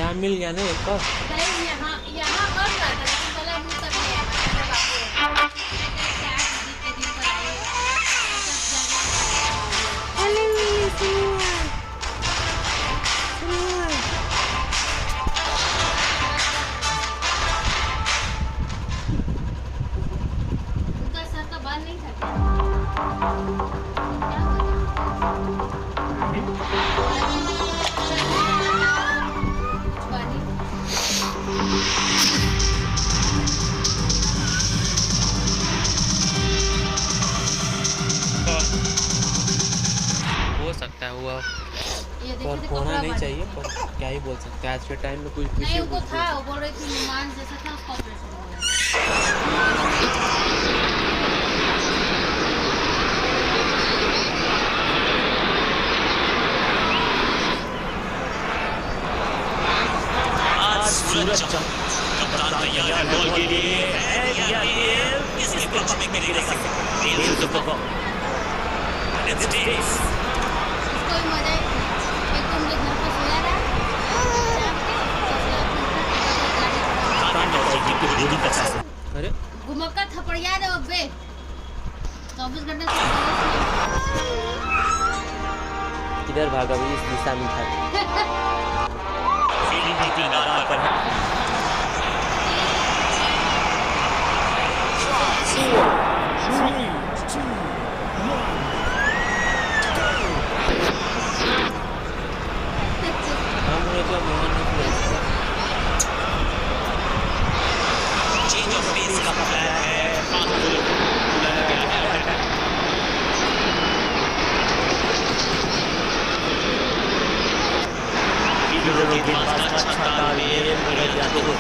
यहाँ मिल गया ना एक और। नहीं यहाँ यहाँ कर रहा था लेकिन पहले मुझे तक नहीं आया उनका सर का बाल नहीं था हो सकता है हुआ ये देखो और होना नहीं चाहिए, पर क्या ही बोल सकते हैं आज के टाइम में। कुछ नहीं वो था, वो बोल रही थी नुमान जैसा था उसका ऑपरेशन हुआ है। आज सूरज कप्तान तैयार है बॉल के लिए। इस पिच में गिरेगा तेल टू द बॉल। इट्स डेस कोई मजा ही नहीं। एक तुम लोग घर पे सोया रहा अरे घुमक्का थपड़िया दे अबे 24 घंटे से किधर भागा भाई, इस दिशा में था। फील्डिंग की किनारे पर है। चेंज ऑफ पेस का प्लान है। फास्ट बॉलर बुलाया गया है। फील्डरों के पास अच्छा तालमेल बदल जाते हैं।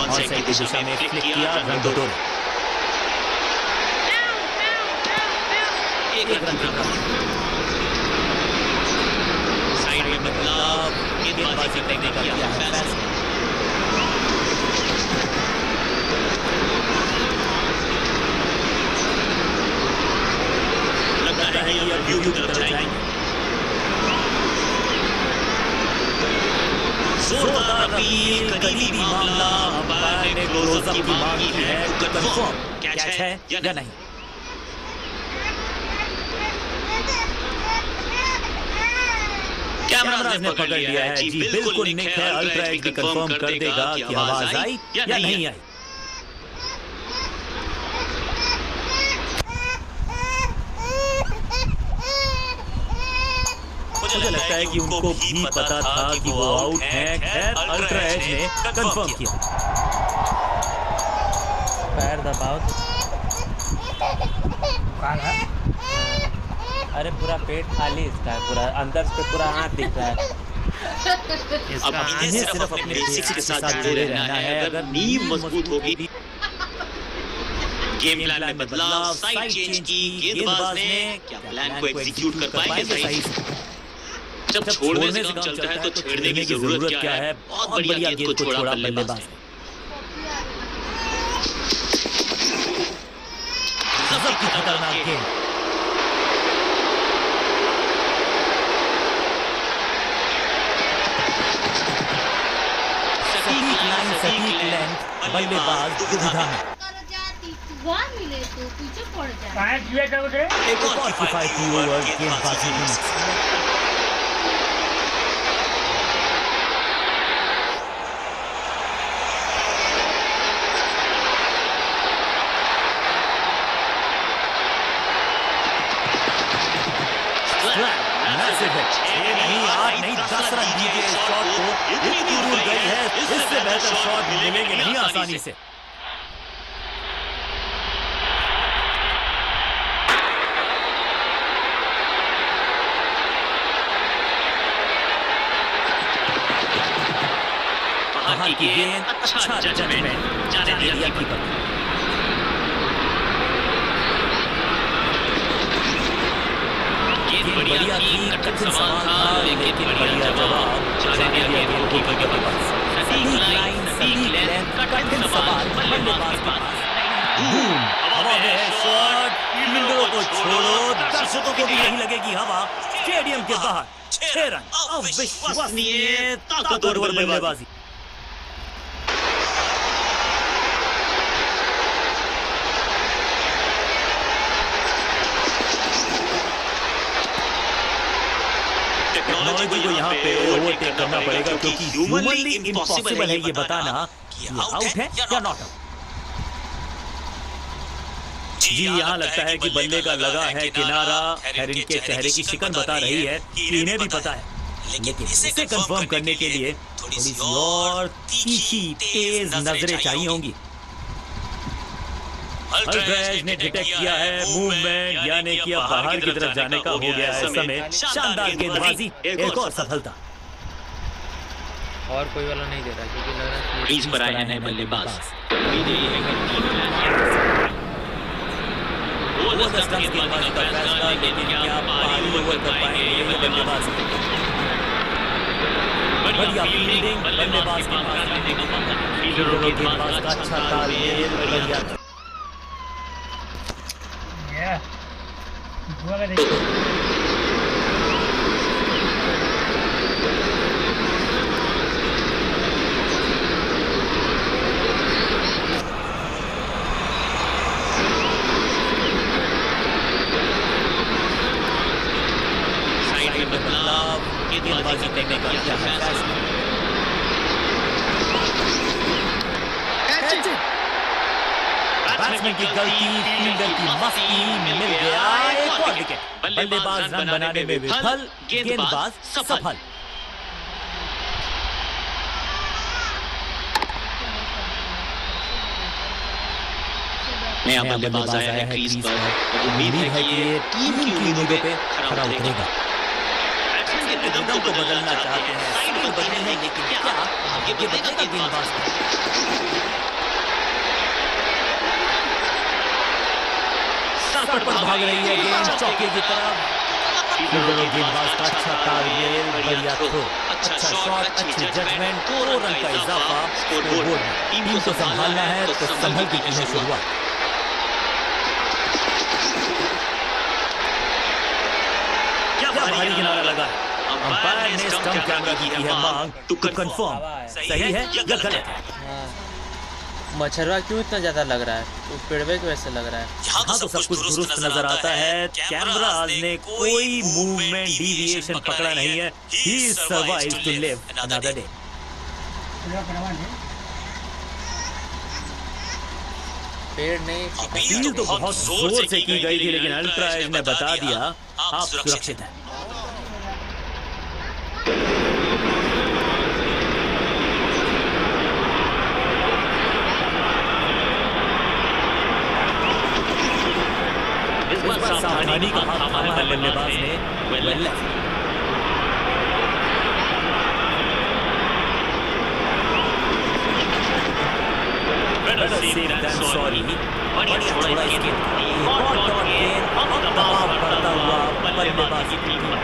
ऑनसाइड की दिशा में फ्लिक किया, रन दो। एक रन का साइड में बदलाव, गेंदबाजी करने का किया फैसला। लगता है ये व्यू की तरफ जाएंगे। जोरदार अपील, करीबी मामला, अंपायर ने क्लोजअप की मांग की है। कंफर्म कैच है या नहीं? कैमरा ने पकड़ लिया है। जी बिल्कुल निक है। अल्ट्रा एच भी कंफर्म कर देगा कि आवाज आई या नहीं आई। मुझे लगता है कि उनको भी पता था कि वो आउट है। खैर अल्ट्रा एज ने कंफर्म किया। पैर दबाओ अरे पूरा पेट खाली इसका है, पूरा अंदर से पूरा हाथ दिख रहा है। अब इन्हें सिर्फ अपने बेसिक्स के साथ जुड़े रहना है। अगर नींव मजबूत होगी, गेम प्लान में बदलाव, साइड चेंज की, गेंदबाज ने क्या प्लान को एग्जीक्यूट कर पाएंगे सही से? जब छोड़ने से काम चलता है तो छेड़ने की जरूरत क्या है? बहुत बढ़िया गेंद को छोड़ा बल्लेबाज ने। गजब की खतरनाक गेंद। सटीक लेंथ, बल्लेबाज दुविधा में। वहाँ मिले तो पीछे पड़ जाए। एक और किफायती ओवर गेंदबाजी में। नहीं 8 नहीं 10 रन दीजिए इस शॉट को। इतनी दूर गई है, इससे बेहतर शॉट मिलेंगे नहीं आसानी से। बाहर की गेंद, अच्छा जजमेंट, जाने दिया कीपर। बढ़िया थी, कठिन सवाल था, लेकिन बढ़िया जवाब जाने दिया गोलकीपर के पास। सटीक लाइन, सटीक लेंथ, कठिन सवाल बल्लेबाज के पास। हवा में है शॉट, को छोड़ो, दर्शकों को भी नहीं लगेगी हवा। स्टेडियम के बाहर 6 रन, अविश्वसनीय ताकतवर बल्लेबाजी। टेक्नोलॉजी को यहाँ पे ओवरटेक करना पड़ेगा, क्योंकि ह्यूमनली इम्पॉसिबल है ये बताना कि आउट है या नॉट आउट। जी, यहाँ लगता है कि बल्ले का लगा है किनारा। हेरिन के चेहरे की शिकन बता रही है कि इन्हें भी पता है, लेकिन इसे कंफर्म करने के लिए थोड़ी सी और तीखी तेज नजरें चाहिए होंगी। अल्ट्रेज ने डिटेक्ट किया है मूवमेंट, यानी कि अब बाहर की तरफ जाने का हो गया है समय। शानदार गेंदबाजी, एक और सफलता। और कोई वाला नहीं दे रहा क्योंकि लग रहा है क्रीज पर आए हैं बल्लेबाज। उम्मीद यही है कि team match over the stumps गेंदबाजी का फैसला, लेकिन क्या भारी ओवर कर पाएंगे ये बल्लेबाज। बढ़िया फील्डिंग, बल्लेबाज के पास लेने का मौका। फील्डर और गेंदबाज का अच्छा तालमेल, बढ़िया। साइड में बदलाव, गेंदबाजी करने का क्या फैसला। बैट्समैन की गलती, फील्डर की मस्ती, मिल गया एक और विकेट। बल्लेबाज रन बनाने में विफल, गेंदबाज सफल। नया बल्लेबाज आया है क्रीज पर। उम्मीद है कि ये टीम की उम्मीदों पे खरा उतरेगा। बैट्समैन के रिदम को बदलना चाहते हैं, साइड बदलनी है, लेकिन क्या आगे बढ़ेगा गेंदबाज। सर पर भाग रही है गेंद चौके की तरफ। फील्डर और गेंदबाज का अच्छा तालमेल, बढ़िया थ्रो, अच्छा शॉट, अच्छी जजमेंट। 2 रन का इजाफा स्कोरबोर्ड में। टीम को संभालना है तो संभल की है शुरुआत। क्या भारी किनारा लगा है। अंपायर ने स्टंप कैमरा की है मांग टू कंफर्म, सही है या गलत है। मच्छरवा क्यों इतना ज्यादा लग रहा है? तो पेड़वे की वजह से लग रहा है। यहाँ तो सब कुछ दुरुस्त नजर आता है। कैमराज ने कोई मूवमेंट डेविएशन पकड़ा नहीं है। He survived to live another day. पेड़ नहीं, अपील तो बहुत जोर से की गई थी, लेकिन अल्ट्राएज ने बता दिया आप सुरक्षित हैं। सावधानी का हाथ थामा है बल्लेबाज ने। Well better safe than sorry। बढ़िया थोड़ा इसके एक और डॉट गेंद, अब दबाव बढ़ता हुआ बल्लेबाज की टीम पर।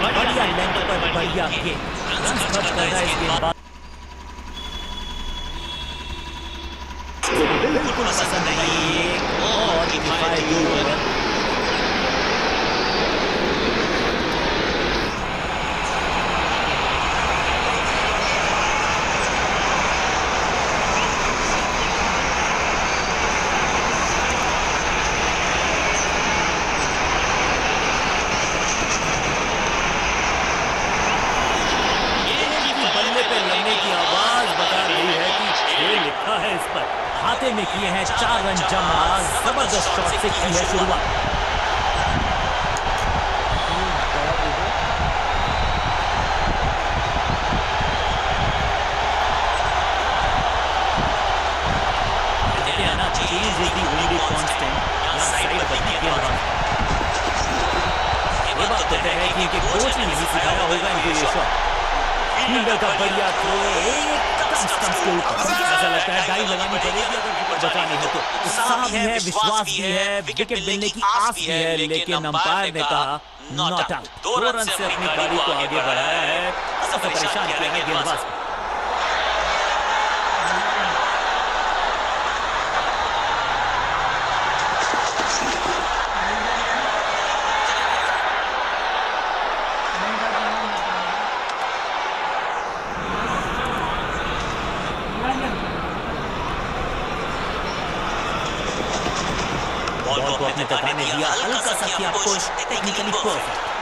बढ़िया लेंथ पर बढ़िया गेंद, रन खर्च करना इस गेंदबाज बिल्कुल पसंद नहीं। और किफायती ओवर। बल्ले पे लगने की आवाज बता रही है कि 6 लिखा है इस पर। खाते में किए हैं 4 रन जमा। जबरदस्त शॉट से की है शुरुआत। ये बात तो है कि इनके कोच ने नहीं सिखाया होगा इनको ये शॉट। फील्डर का बढ़िया थ्रो एकदम स्टंप्स के ऊपर। ऐसा लगता है डाइव लगानी पड़ेगी अगर बचानी है तो। उत्साह भी है, विश्वास भी है, विकेट मिलने की आस भी है, लेकिन अंपायर ने कहा नॉट आउट। 2 रन से अपनी गाड़ी को आगे बढ़ाया है। सबसे परेशान किया है गेंदबाज को। को अपने तक आने दिया, हल्का सा किया पुश, टेक्निकली परफेक्ट।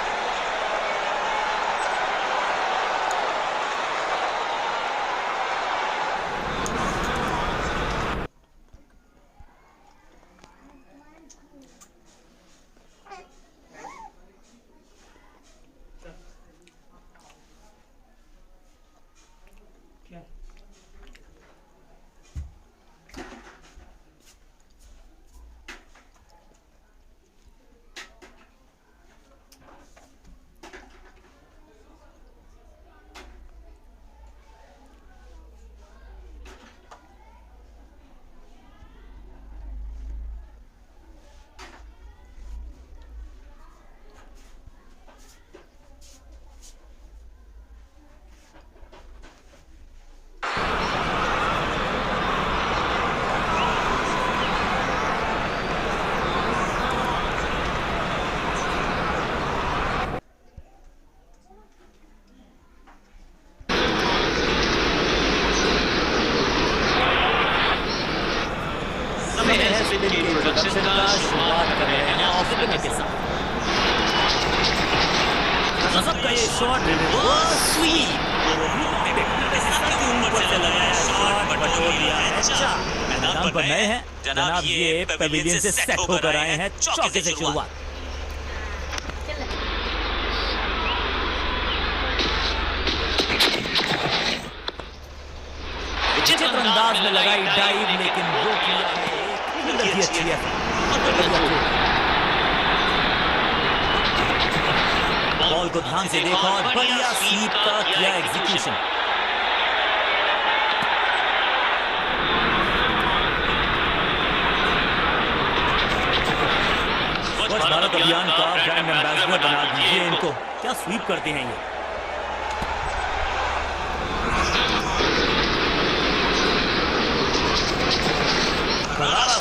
शुरुआत कर रहे हैं ऑफ स्पिनर के साथ। गजब का ये शॉट, स्वीप ऊपर से लगाया शॉट, बटोर दिया है। अच्छा, मैदान पर नए हैं जनाब, ये पेविलियन से सेट होकर आए हैं। चौके से शुरुआत। विचित्र अंदाज में लगाई डाइव, लेकिन वो किया है अच्छी है। बॉल को ध्यान से देखा और बढ़िया स्वीप का किया एग्जीक्यूशन। स्वच्छ भारत अभियान का ब्रांड एम्बेसडर बना दीजिए इनको। क्या स्वीप करते हैं ये।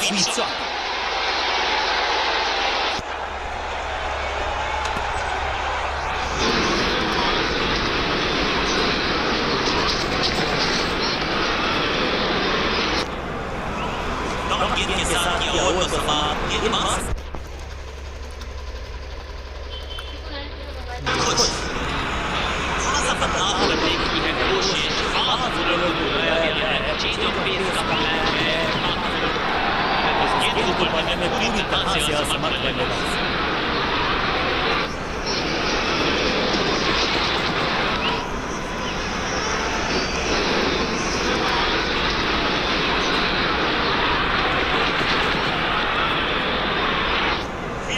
Sweep shot. गेंद के साथ किया ओवर को समाप्त। गेंदबाज थोड़ा सा बदलाव करने की है कोशिश। चेंज ऑफ पेस का प्लान है। गेंद को पकड़ने में पूरी तरह से असमर्थ बल्लेबाज।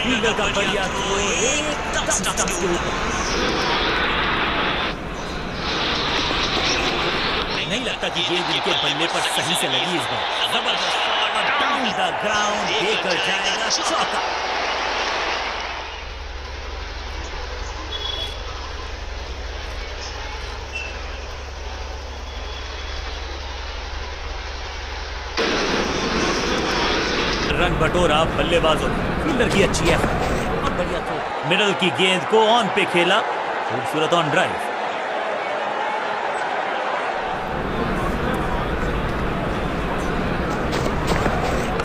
फील्डर का बढ़िया थ्रो एकदम स्टंप के ऊपर। नहीं लगता कि गेंद इनके बल्ले पर सही से लगी इस बार। जबरदस्त डाउन द ग्राउंड देकर जाएगा चौका। रन बटोरा बल्लेबाजों ने। फील्डर की अच्छी है और बढ़िया थ्रो। मिडल की गेंद को ऑन पे खेला, खूबसूरत ऑन ड्राइव।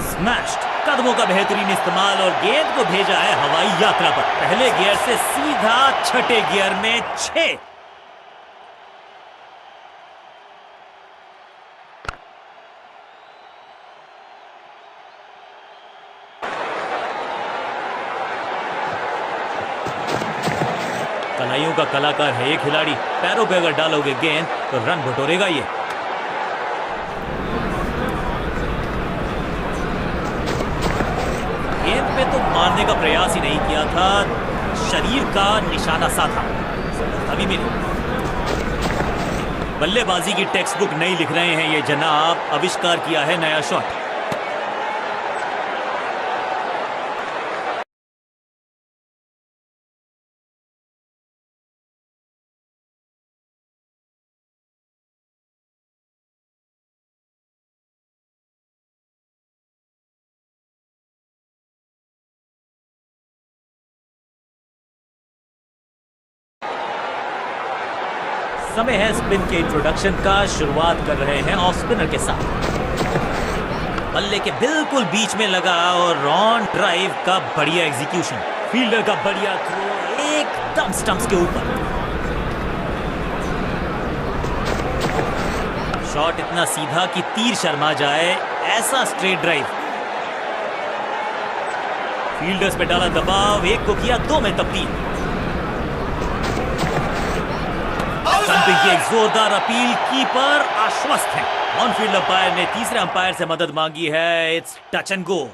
स्मैश्ड, कदमों का बेहतरीन इस्तेमाल और गेंद को भेजा है हवाई यात्रा पर। पहले गियर से सीधा छठे गियर में 6। कलाइयों का कलाकार है ये खिलाड़ी। पैरों पे अगर डालोगे गेंद तो रन बटोरेगा ये। गेंद पे तो मारने का प्रयास ही नहीं किया था, शरीर का निशाना साधा। अभी मिली बल्लेबाजी की टेक्स्ट बुक नहीं लिख रहे हैं ये जनाब। आविष्कार किया है नया शॉट। समय है स्पिन के इंट्रोडक्शन का। शुरुआत कर रहे हैं ऑफ स्पिनर के साथ। बल्ले के बिल्कुल बीच में लगा और रॉन ड्राइव का बढ़िया एग्जीक्यूशन, फील्डर का बढ़िया थ्रो एकदम स्टंप्स के ऊपर। शॉट इतना सीधा कि तीर शर्मा जाए, ऐसा स्ट्रेट ड्राइव। फील्डर्स पे डाला दबाव, एक को किया 2 में तब्दील। स्टंपिंग की एक जोरदार अपील, कीपर आश्वस्त है। ऑन फील्ड अंपायर ने तीसरे अंपायर से मदद मांगी है, इट्स टच एंड गो।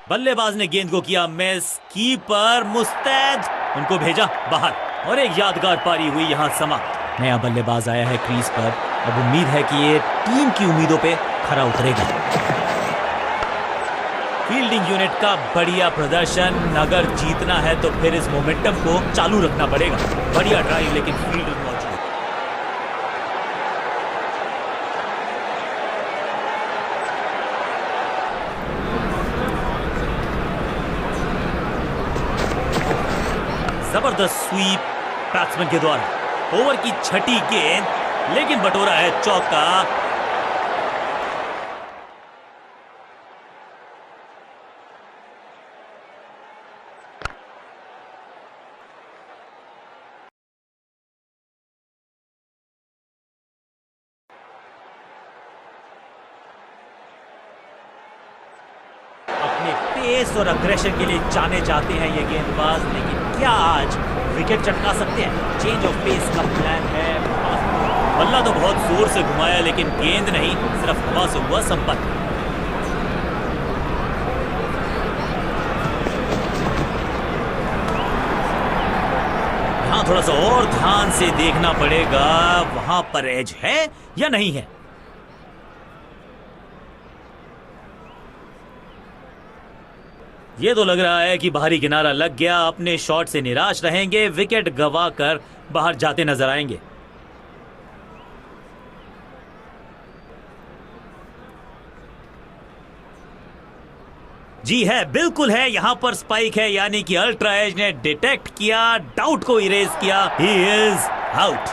बल्लेबाज ने गेंद को किया मिस, कीपर मुस्तैद, उनको भेजा बाहर और एक यादगार पारी हुई यहां समाप्त। नया बल्लेबाज आया है क्रीज पर, अब उम्मीद है कि ये टीम की उम्मीदों पे खरा उतरेगा। फील्डिंग यूनिट का बढ़िया प्रदर्शन, अगर जीतना है तो फिर इस मोमेंटम को चालू रखना पड़ेगा। बढ़िया ड्राइव लेकिन फील्डर मौजूद। जबरदस्त स्वीप बैट्समैन के द्वारा, ओवर की छठी गेंद, लेकिन बटोरा है चौका। अपने पेस और अग्रेशन के लिए जाने जाते हैं ये गेंदबाज, लेकिन क्या आज विकेट चटका सकते हैं? चेंज ऑफ पेस का प्लान है। बल्ला तो बहुत जोर से घुमाया, लेकिन गेंद नहीं, सिर्फ हवा से हुआ संपर्क। यहां थोड़ा सा और ध्यान से देखना पड़ेगा, वहां पर एज है या नहीं है। ये तो लग रहा है कि बाहरी किनारा लग गया, अपने शॉट से निराश रहेंगे, विकेट गवा कर बाहर जाते नजर आएंगे। जी है, बिल्कुल है, यहां पर स्पाइक है, यानी कि अल्ट्रा एज ने डिटेक्ट किया, डाउट को इरेज किया। He is out.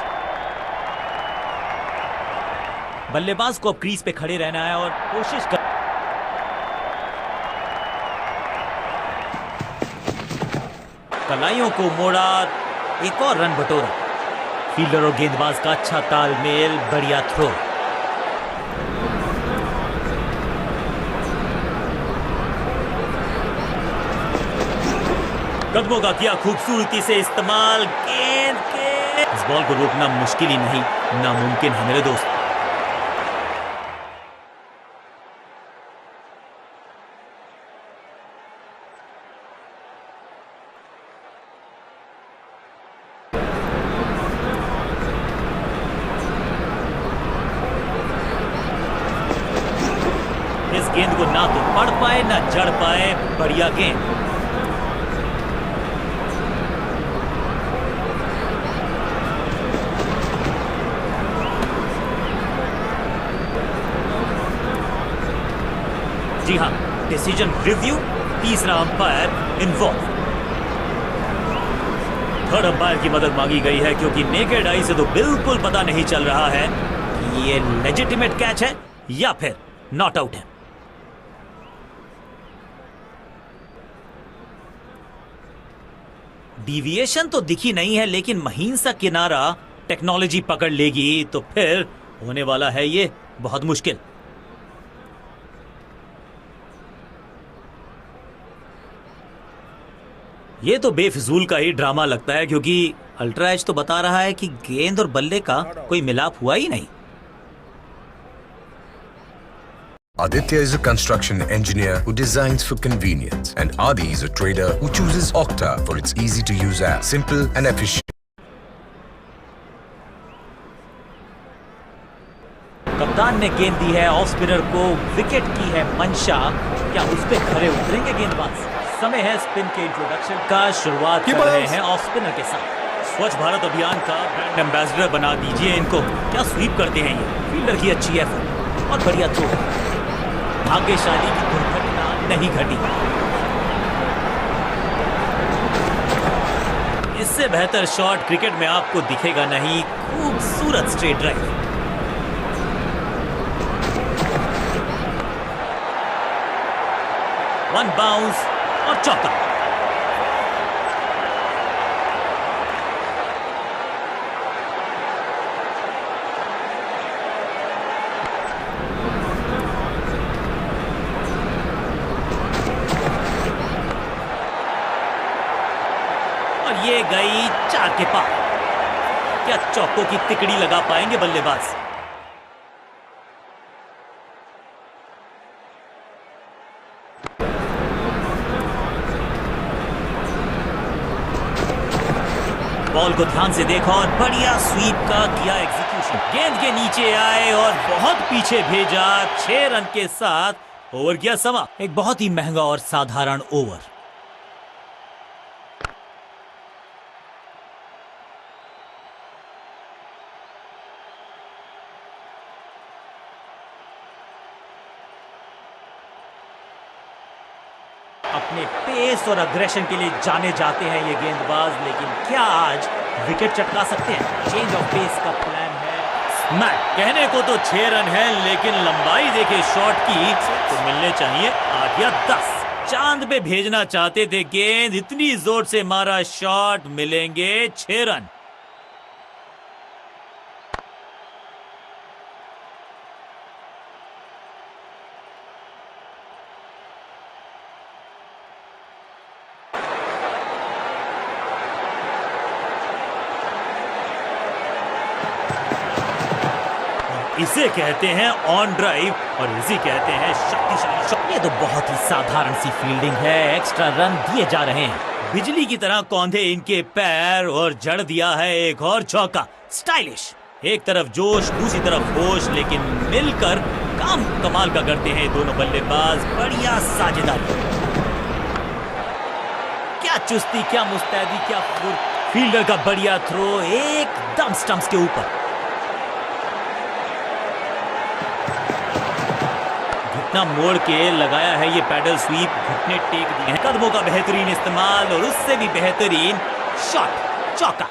बल्लेबाज को अब क्रीज पे खड़े रहना है और कोशिश कर। कलाइयों को मोड़ा, एक और रन बटोरा। फील्डर और गेंदबाज का अच्छा तालमेल, बढ़िया थ्रो। कदमों का किया खूबसूरती से इस्तेमाल, गेंद के इस बॉल को रोकना मुश्किल ही नहीं, नामुमकिन है मेरे दोस्त। इस गेंद को ना तो पढ़ पाए ना जड़ पाए, बढ़िया गेंद। जी हां, डिसीजन रिव्यू, तीसरा अंपायर इन्वॉल्व। थर्ड अंपायर की मदद मांगी गई है, क्योंकि नेकेड आई से तो बिल्कुल पता नहीं चल रहा है कि ये लेजिटिमेट कैच है या फिर नॉट आउट है। डिविएशन तो दिखी नहीं है, लेकिन महीन सा किनारा टेक्नोलॉजी पकड़ लेगी तो फिर होने वाला है ये बहुत मुश्किल। ये तो बेफिजूल का ही ड्रामा लगता है, क्योंकि अल्ट्रा एज तो बता रहा है कि गेंद और बल्ले का कोई मिलाप हुआ ही नहीं। Aditya is a construction engineer who designs for convenience, and Adi is a trader who chooses Okta for its easy-to-use app, simple and efficient. कप्तान ने गेंद दी है ऑफ स्पिनर को, विकेट की है मंशा, क्या उस पे खड़े उतरेंगे गेंदबाज? समय है स्पिन के इंट्रोडक्शन का, शुरुआत कर रहे हैं ऑफ स्पिनर के साथ। स्वच्छ भारत अभियान का ब्रांड एम्बेसडर बना दीजिए इनको। क्या स्वीप करते हैं ये, फील्डर की अच्छी एफर्ट और बढ़िया थ्रो। भाग्यशाली की दुर्घटना नहीं घटी। इससे बेहतर शॉट क्रिकेट में आपको दिखेगा नहीं। खूबसूरत स्ट्रेट ड्राइव। वन बाउंस और चौका। और ये गई 4 के पार। क्या चौकों की तिकड़ी लगा पाएंगे बल्लेबाज? बॉल को ध्यान से देखा और बढ़िया स्वीप का किया एग्जीक्यूशन। गेंद के नीचे आए और बहुत पीछे भेजा। 6 रन के साथ ओवर किया समा। एक बहुत ही महंगा और साधारण ओवर। अपने पेस और अग्रेशन के लिए जाने जाते हैं ये गेंदबाज, लेकिन क्या आज विकेट चटका सकते हैं? चेंज ऑफ पेस का प्लान है। मैं कहने को तो 6 रन है, लेकिन लंबाई देखे शॉट की तो मिलने चाहिए 8 या 10। चांद पे भेजना चाहते थे गेंद, इतनी जोर से मारा शॉट, मिलेंगे 6 रन। इसे कहते हैं ऑन ड्राइव और इसे कहते हैं शक्तिशाली शॉट। ये तो बहुत ही साधारण सी फील्डिंग है। एक्स्ट्रा रन दिए जा रहे हैं। बिजली की तरह कौंधे इनके पैर और जड़ दिया है एक और चौका। स्टाइलिश। एक तरफ जोश, दूसरी तरफ होश, लेकिन मिलकर काम कमाल का करते हैं दोनों बल्लेबाज। बढ़िया साझेदारी। क्या चुस्ती, क्या मुस्तैदी, क्या फील्डर का बढ़िया थ्रो एकदम स्टंप्स के ऊपर। घुटना मोड़ के लगाया है ये पैडल स्वीप। घुटने टेक दिए हैं। कदमों का बेहतरीन इस्तेमाल और उससे भी बेहतरीन शॉट। चौका।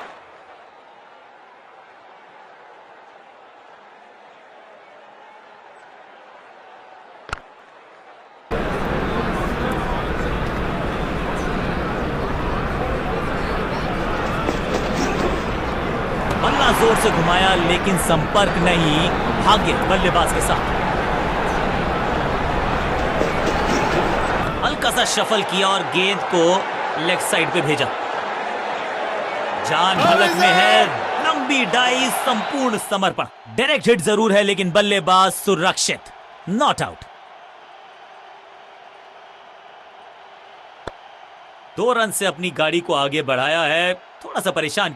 बल्ला जोर से घुमाया, लेकिन संपर्क नहीं। भाग्य बल्लेबाज के साथ। हल्का सा शफल किया और गेंद को लेग साइड पे भेजा। जान हलक में है। लंबी डाई, संपूर्ण समर्पण। डायरेक्ट हिट जरूर है, लेकिन बल्लेबाज सुरक्षित। Not out. 2 रन से अपनी गाड़ी को आगे बढ़ाया है। थोड़ा सा परेशान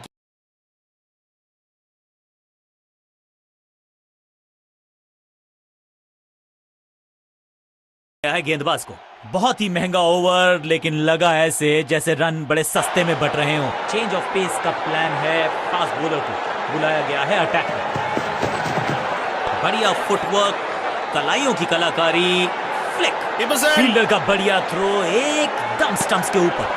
है गेंदबाज को। बहुत ही महंगा ओवर, लेकिन लगा ऐसे जैसे रन बड़े सस्ते में बट रहे हो। चेंज ऑफ पेस का प्लान है। फास्ट बॉलर को बुलाया गया है अटैक में। बढ़िया फुटवर्क, कलाइयों की कलाकारी, फ्लिक। फील्डर का बढ़िया थ्रो एकदम स्टंप्स के ऊपर।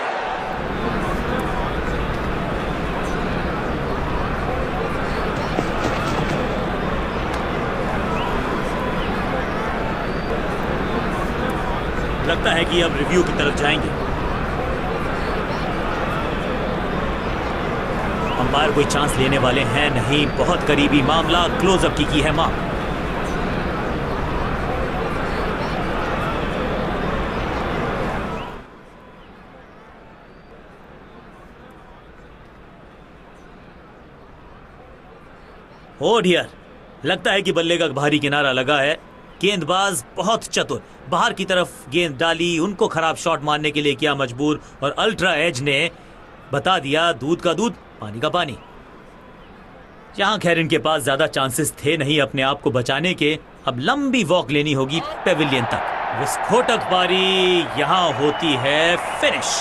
लगता है कि अब रिव्यू की तरफ जाएंगे। अंपायर कोई चांस लेने वाले हैं नहीं। बहुत करीबी मामला। क्लोजअप की है मांग। ओ डियर, लगता है कि बल्ले का भारी किनारा लगा है। गेंदबाज बहुत चतुर। बाहर की तरफ गेंद डाली, उनको खराब शॉट मारने के लिए किया मजबूर, और अल्ट्रा एज ने बता दिया दूध का दूध, पानी का पानी। जहां खैर इनके पास ज्यादा चांसेस थे नहीं अपने आप को बचाने के। अब लंबी वॉक लेनी होगी पेविलियन तक। विस्फोटक पारी यहां होती है फिनिश।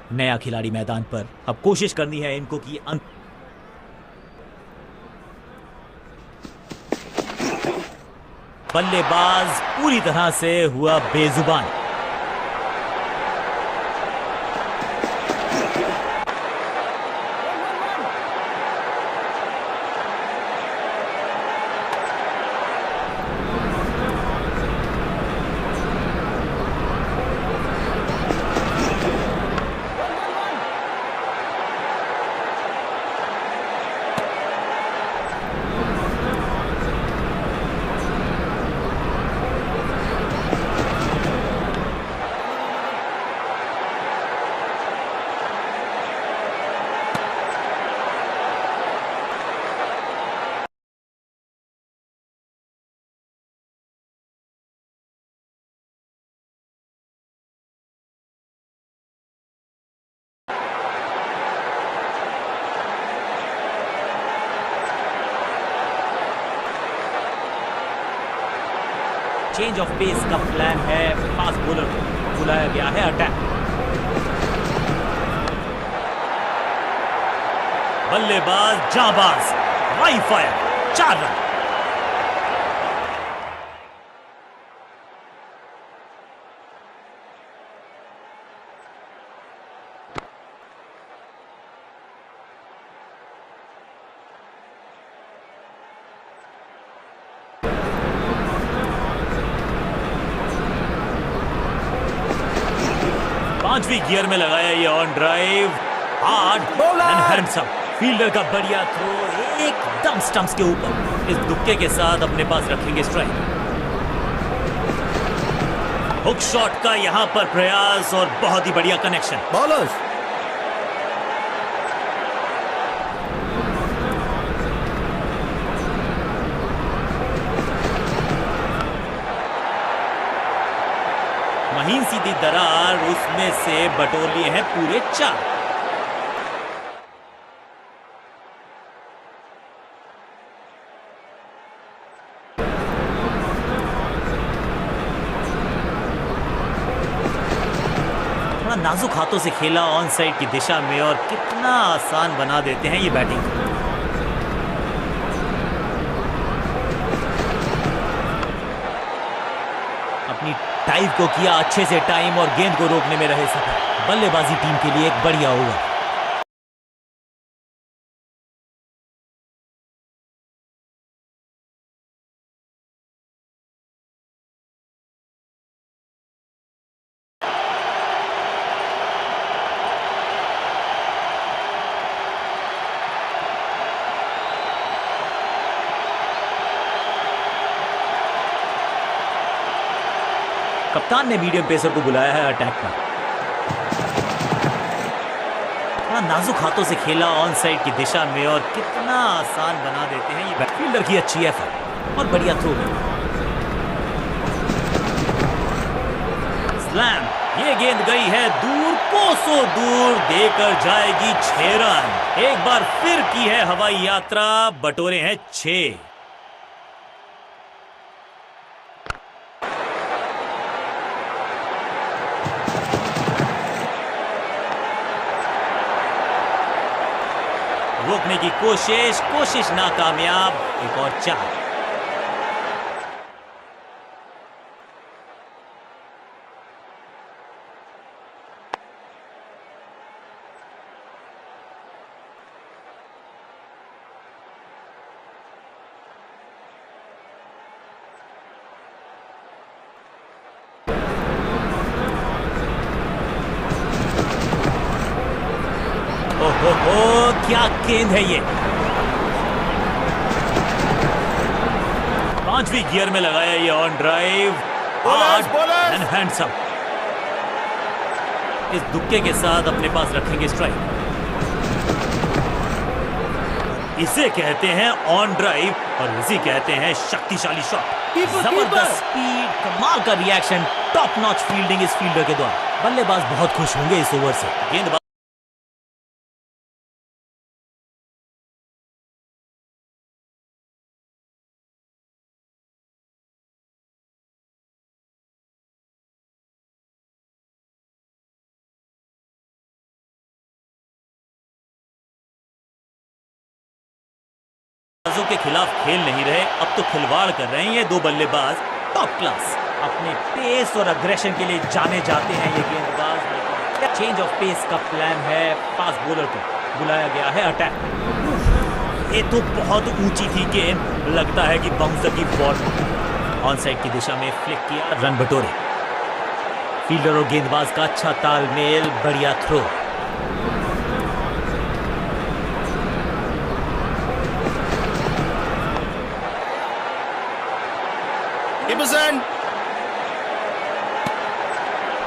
नया खिलाड़ी मैदान पर। अब कोशिश करनी है इनको कि बल्लेबाज पूरी तरह से हुआ बेजुबान। चेंज ऑफ पेस का प्लान है, फास्ट बॉलर को बुलाया गया है अटैक। बल्लेबाज जाबाज, हाई फायर, 4 रन। पांचवी गियर में लगाया ये on drive, hard and handsome. Fielder का बढ़िया थ्रो एकदम स्टंप्स के ऊपर। इस दुक्के के साथ अपने पास रखेंगे स्ट्राइक। हुक शॉट का यहां पर प्रयास और बहुत ही बढ़िया कनेक्शन। बॉलर्स महीन सीधी दरार, उसमें से बटोर लिए हैं पूरे 4। थोड़ा नाजुक हाथों से खेला ऑन साइड की दिशा में, और कितना आसान बना देते हैं ये बैटिंग को। अपनी टाइप को किया अच्छे से टाइम और गेंद को रोकने में रहे सफल। बल्लेबाजी टीम के लिए एक बढ़िया ओवर। कप्तान ने मीडियम पेसर को बुलाया है अटैक पर। थोड़ा नाजुक हाथों से खेला ऑन साइड की दिशा में, और कितना आसान बना देते हैं ये फील्डर की अच्छी एफर्ट और बढ़िया थ्रो। स्लैम, ये गेंद गई है दूर, कोसों दूर, देकर जाएगी 6 रन। एक बार फिर की है हवाई यात्रा, बटोरे हैं 6। रोकने की कोशिश नाकामयाब। एक और 4। ओहो, क्या गेंद है ये। 5वीं गियर में लगाया ये on drive, hard and handsome. इस दुक्के के साथ अपने पास रखेंगे स्ट्राइक। इसे कहते हैं ऑन ड्राइव, और इसे कहते हैं शक्तिशाली शॉट। जबरदस्त स्पीड, कमाल का रिएक्शन, टॉप नॉच फील्डिंग इस फील्डर के द्वारा। बल्लेबाज बहुत खुश होंगे इस ओवर से। गेंदबाज बल्लेबाजों के खिलाफ खेल नहीं रहे, अब तो खिलवाड़ कर रहे हैं ये दो बल्लेबाज टॉप क्लास। अपने पेस और अग्रेशन के लिए जाने जाते हैं ये गेंदबाज। चेंज ऑफ पेस का प्लान है, फास्ट बॉलर को बुलाया गया है अटैक। ये तो बहुत ऊंची थी गेंद, लगता है कि बाउंसर की बॉल ऑन साइड की दिशा में फ्लिक किया, रन बटोरे। फील्डर और गेंदबाज का अच्छा तालमेल, बढ़िया थ्रो।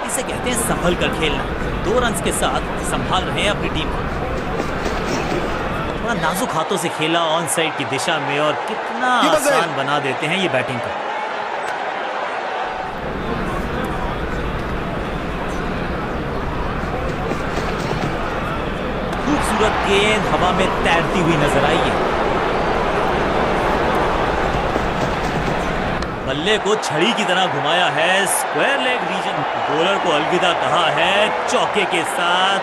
इसे कहते हैं संभल कर खेलना। 2 रन्स के साथ संभाल रहे हैं अपनी टीम को। थोड़ा नाजुक हाथों से खेला ऑन साइड की दिशा में और कितना आसान बना देते हैं ये बैटिंग को। खूबसूरत गेंद हवा में तैरती हुई नजर आई है। बल्ले को छड़ी की तरह घुमाया है, स्क्वायर लेग रीजन। बॉलर को अलविदा कहा है चौके के साथ।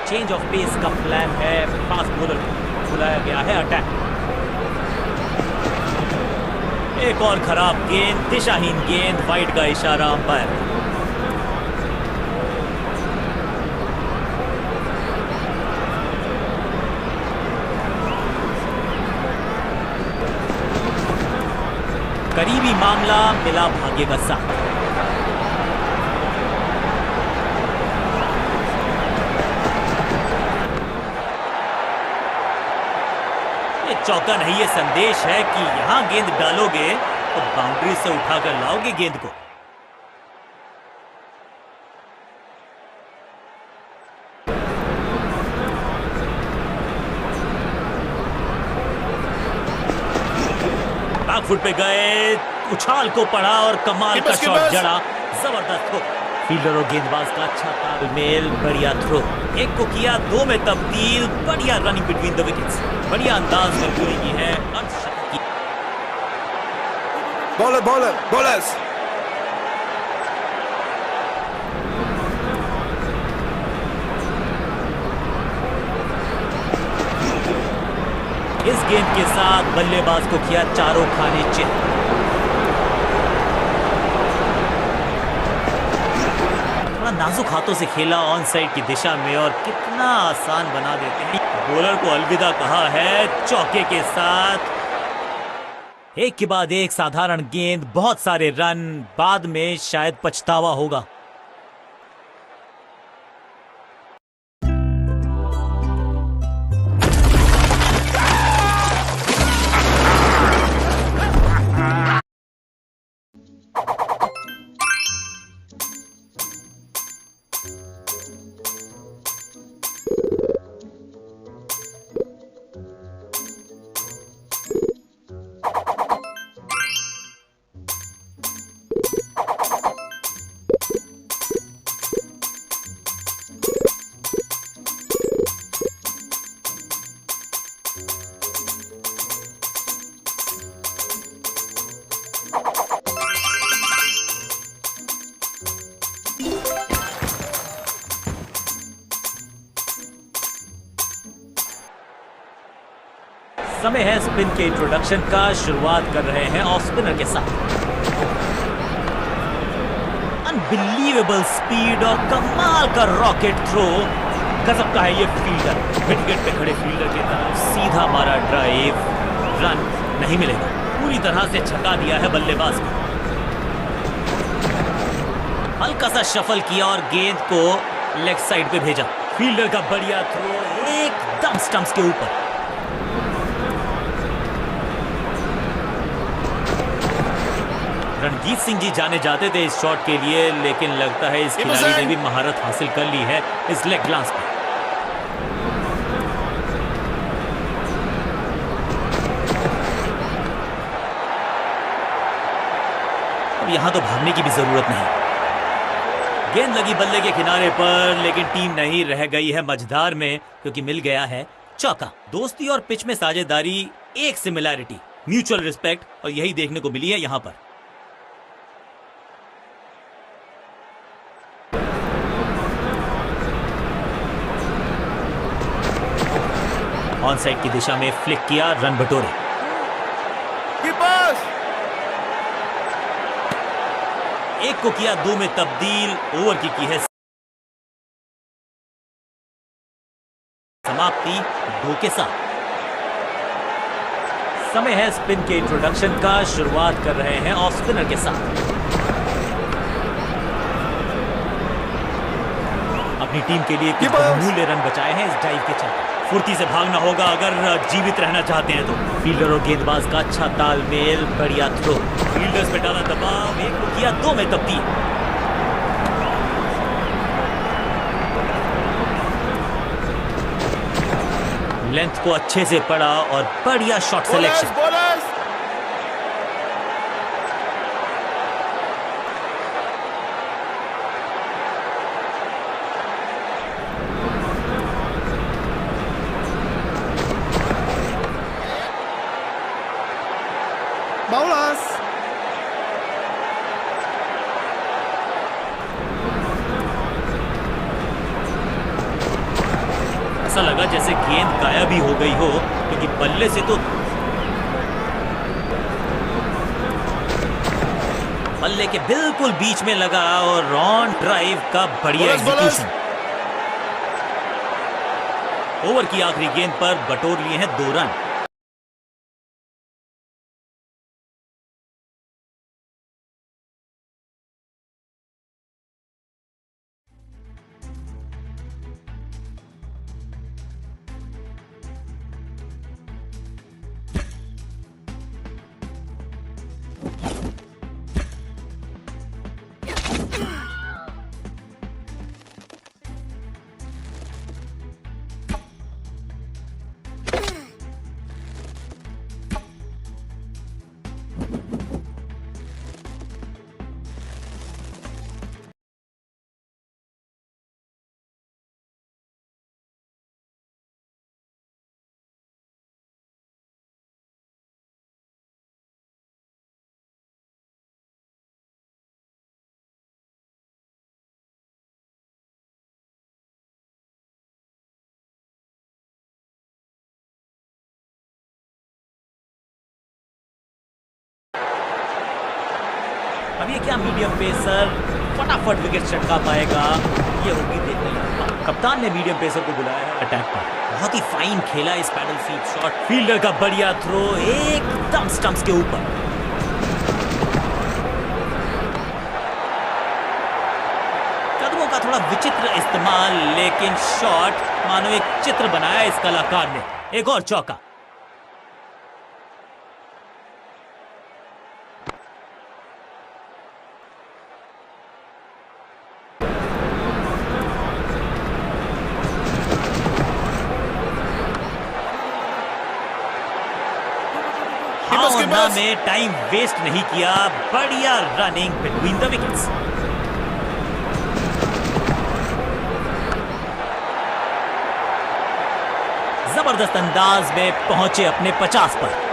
चेंज ऑफ पेस का प्लान है, फास्ट बॉलर को बुलाया गया है अटैक। एक और खराब गेंद, दिशाहीन गेंद, वाइड का इशारा अंपायर। करीबी मामला, मिला भाग्य का साथ। चौका नहीं, ये संदेश है कि यहां गेंद डालोगे तो बाउंड्री से उठाकर लाओगे गेंद को। बैक फुट पे गए, उछाल को पड़ा और कमाल का शॉट जड़ा, जबरदस्त हो। फील्डर और गेंदबाज का अच्छा तालमेल, बढ़िया थ्रो। एक को किया 2 में तब्दील, बढ़िया रनिंग बिटवीन द विकेट्स, बढ़िया अंदाज में पूरी की है अर्धशतक की। बॉलर्स इस गेंद के साथ बल्लेबाज को किया चारों खाने चित। नाजुक हाथों से खेला ऑन साइड की दिशा में और कितना आसान बना देते हैं। बॉलर को अलविदा कहा है चौके के साथ। एक के बाद एक साधारण गेंद, बहुत सारे रन, बाद में शायद पछतावा होगा। समय है स्पिन के इंट्रोडक्शन का। शुरुआत कर रहे हैं ऑफ स्पिनर के साथ। अनबिलीवेबल स्पीड और कमाल का रॉकेट थ्रो, गजब का है ये फील्डर। मिड विकेट पे खड़े फील्डर की तरफ सीधा मारा ड्राइव, रन नहीं मिलेगा। पूरी तरह से छका दिया है बल्लेबाज को। हल्का सा शफल किया और गेंद को लेग साइड पे भेजा। फील्डर का बढ़िया थ्रो एकदम स्टंप्स के ऊपर। रणजीत सिंह जी जाने जाते थे इस शॉट के लिए, लेकिन लगता है इस खिलाड़ी ने भी महारत हासिल कर ली है इस लेग ग्लांस पर। अब यहां तो भागने की भी जरूरत नहीं। गेंद लगी बल्ले के किनारे पर, लेकिन टीम नहीं रह गई है मझधार में, क्योंकि मिल गया है चौका। दोस्ती और पिच में साझेदारी, एक सिमिलैरिटी, म्यूचुअल रिस्पेक्ट, और यही देखने को मिली है यहां पर। ऑन साइड की दिशा में फ्लिक किया, रन बटोरे। एक को किया 2 में तब्दील, ओवर की है समाप्ति 2 के साथ। समय है स्पिन के इंट्रोडक्शन का। शुरुआत कर रहे हैं ऑफ स्पिनर के साथ। अपनी टीम के लिए कुछ बहुमूल्य रन बचाए हैं इस ड्राइव के चलते। फुर्ती से भागना होगा अगर जीवित रहना चाहते हैं तो। फील्डर और गेंदबाज का अच्छा तालमेल, बढ़िया थ्रो। फील्डर्स पे डाला दबाव, एक को किया 2 में तब्दील। लेंथ को अच्छे से पड़ा और बढ़िया शॉट सिलेक्शन। ऐसा लगा जैसे गेंद गायब ही हो गई हो, क्योंकि बल्ले से तो बल्ले के बिल्कुल बीच में लगा और ऑन ड्राइव का बढ़िया एग्जीक्यूशन। ओवर की आखिरी गेंद पर बटोर लिए हैं 2 रन। अब ये क्या मीडियम पेसर फटाफट विकेट चटका पाएगा, ये होगी देखने लायक। कप्तान ने मीडियम पेसर को बुलाया है अटैक पर। बहुत ही फाइन खेला इस पैडल स्वीप शॉट। फील्डर का बढ़िया थ्रो एकदम स्टंप्स के ऊपर। कदमों का थोड़ा विचित्र इस्तेमाल, लेकिन शॉट मानो एक चित्र बनाया इस कलाकार ने। एक और चौका। भावना में टाइम वेस्ट नहीं किया, बढ़िया रनिंग बिटवीन द विकेट्स। जबरदस्त अंदाज में पहुंचे अपने 50 पर।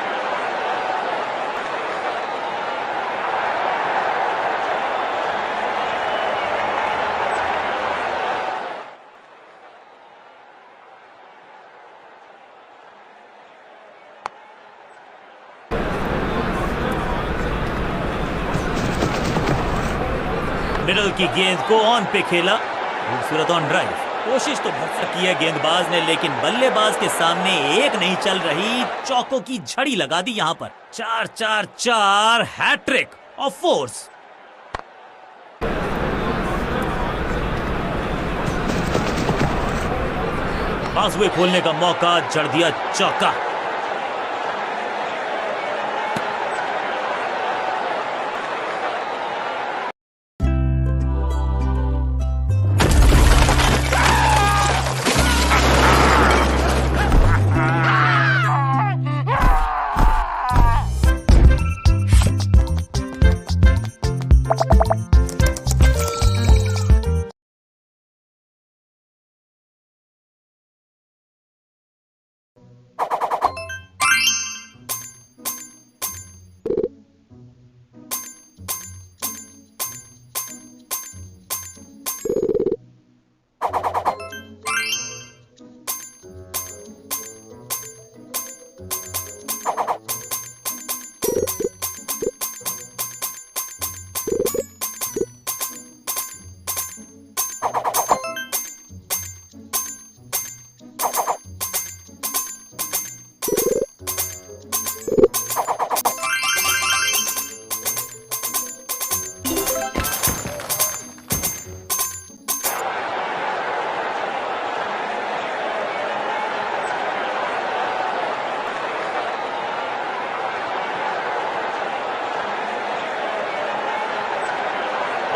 मिडल की गेंद को ऑन पे खेला, खूबसूरत ऑन ड्राइव। कोशिश तो भरसक की है गेंदबाज ने, लेकिन बल्लेबाज के सामने एक नहीं चल रही। चौकों की झड़ी लगा दी यहां पर। 4-4-4 हैट्रिक ऑफ फोर्स। बाजुए खोलने का मौका, जड़ दिया चौका।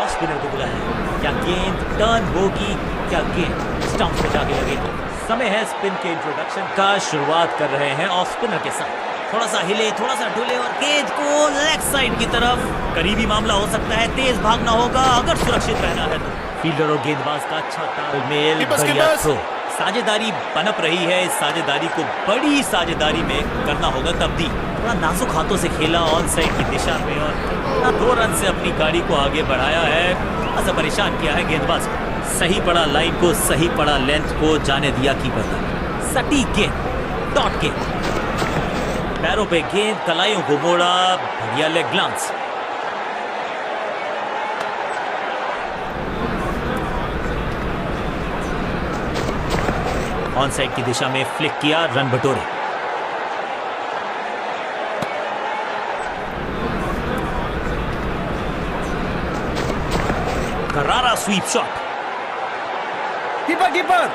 ऑफ स्पिनर को बुलाया है। क्या गेंद टर्न होगी? क्या गेंद स्टंप पे जाके लगेगी? समय है स्पिन के इंट्रोडक्शन का। शुरुआत कर रहे हैं ऑफ स्पिनर के साथ। थोड़ा सा हिले, थोड़ा सा डुले और गेंद को लेग साइड की तरफ। करीबी मामला हो सकता है, तेज भागना होगा अगर सुरक्षित रहना है तो। फील्डर और गेंदबाज का अच्छा तालमेल, बढ़िया थ्रो। साझेदारी पनप रही है। इस साझेदारी को बड़ी साझेदारी में करना होगा तब्दील। थोड़ा नाजुक हाथों से खेला ऑन साइड की दिशा में और 2 रन से अपनी गाड़ी को आगे बढ़ाया है। थोड़ा सा परेशान किया है गेंदबाज को। सही पड़ा लाइन को, सही पड़ा लेंथ को, जाने दिया कीपर तक। सटीक गेंद, डॉट गेंद, पैरों पे गेंद, कलाइयों को मोड़ा, बढ़िया लेग ग्लांस। ऑन साइड की दिशा में फ्लिक किया, रन बटोरे। करारा sweep shot. Keeper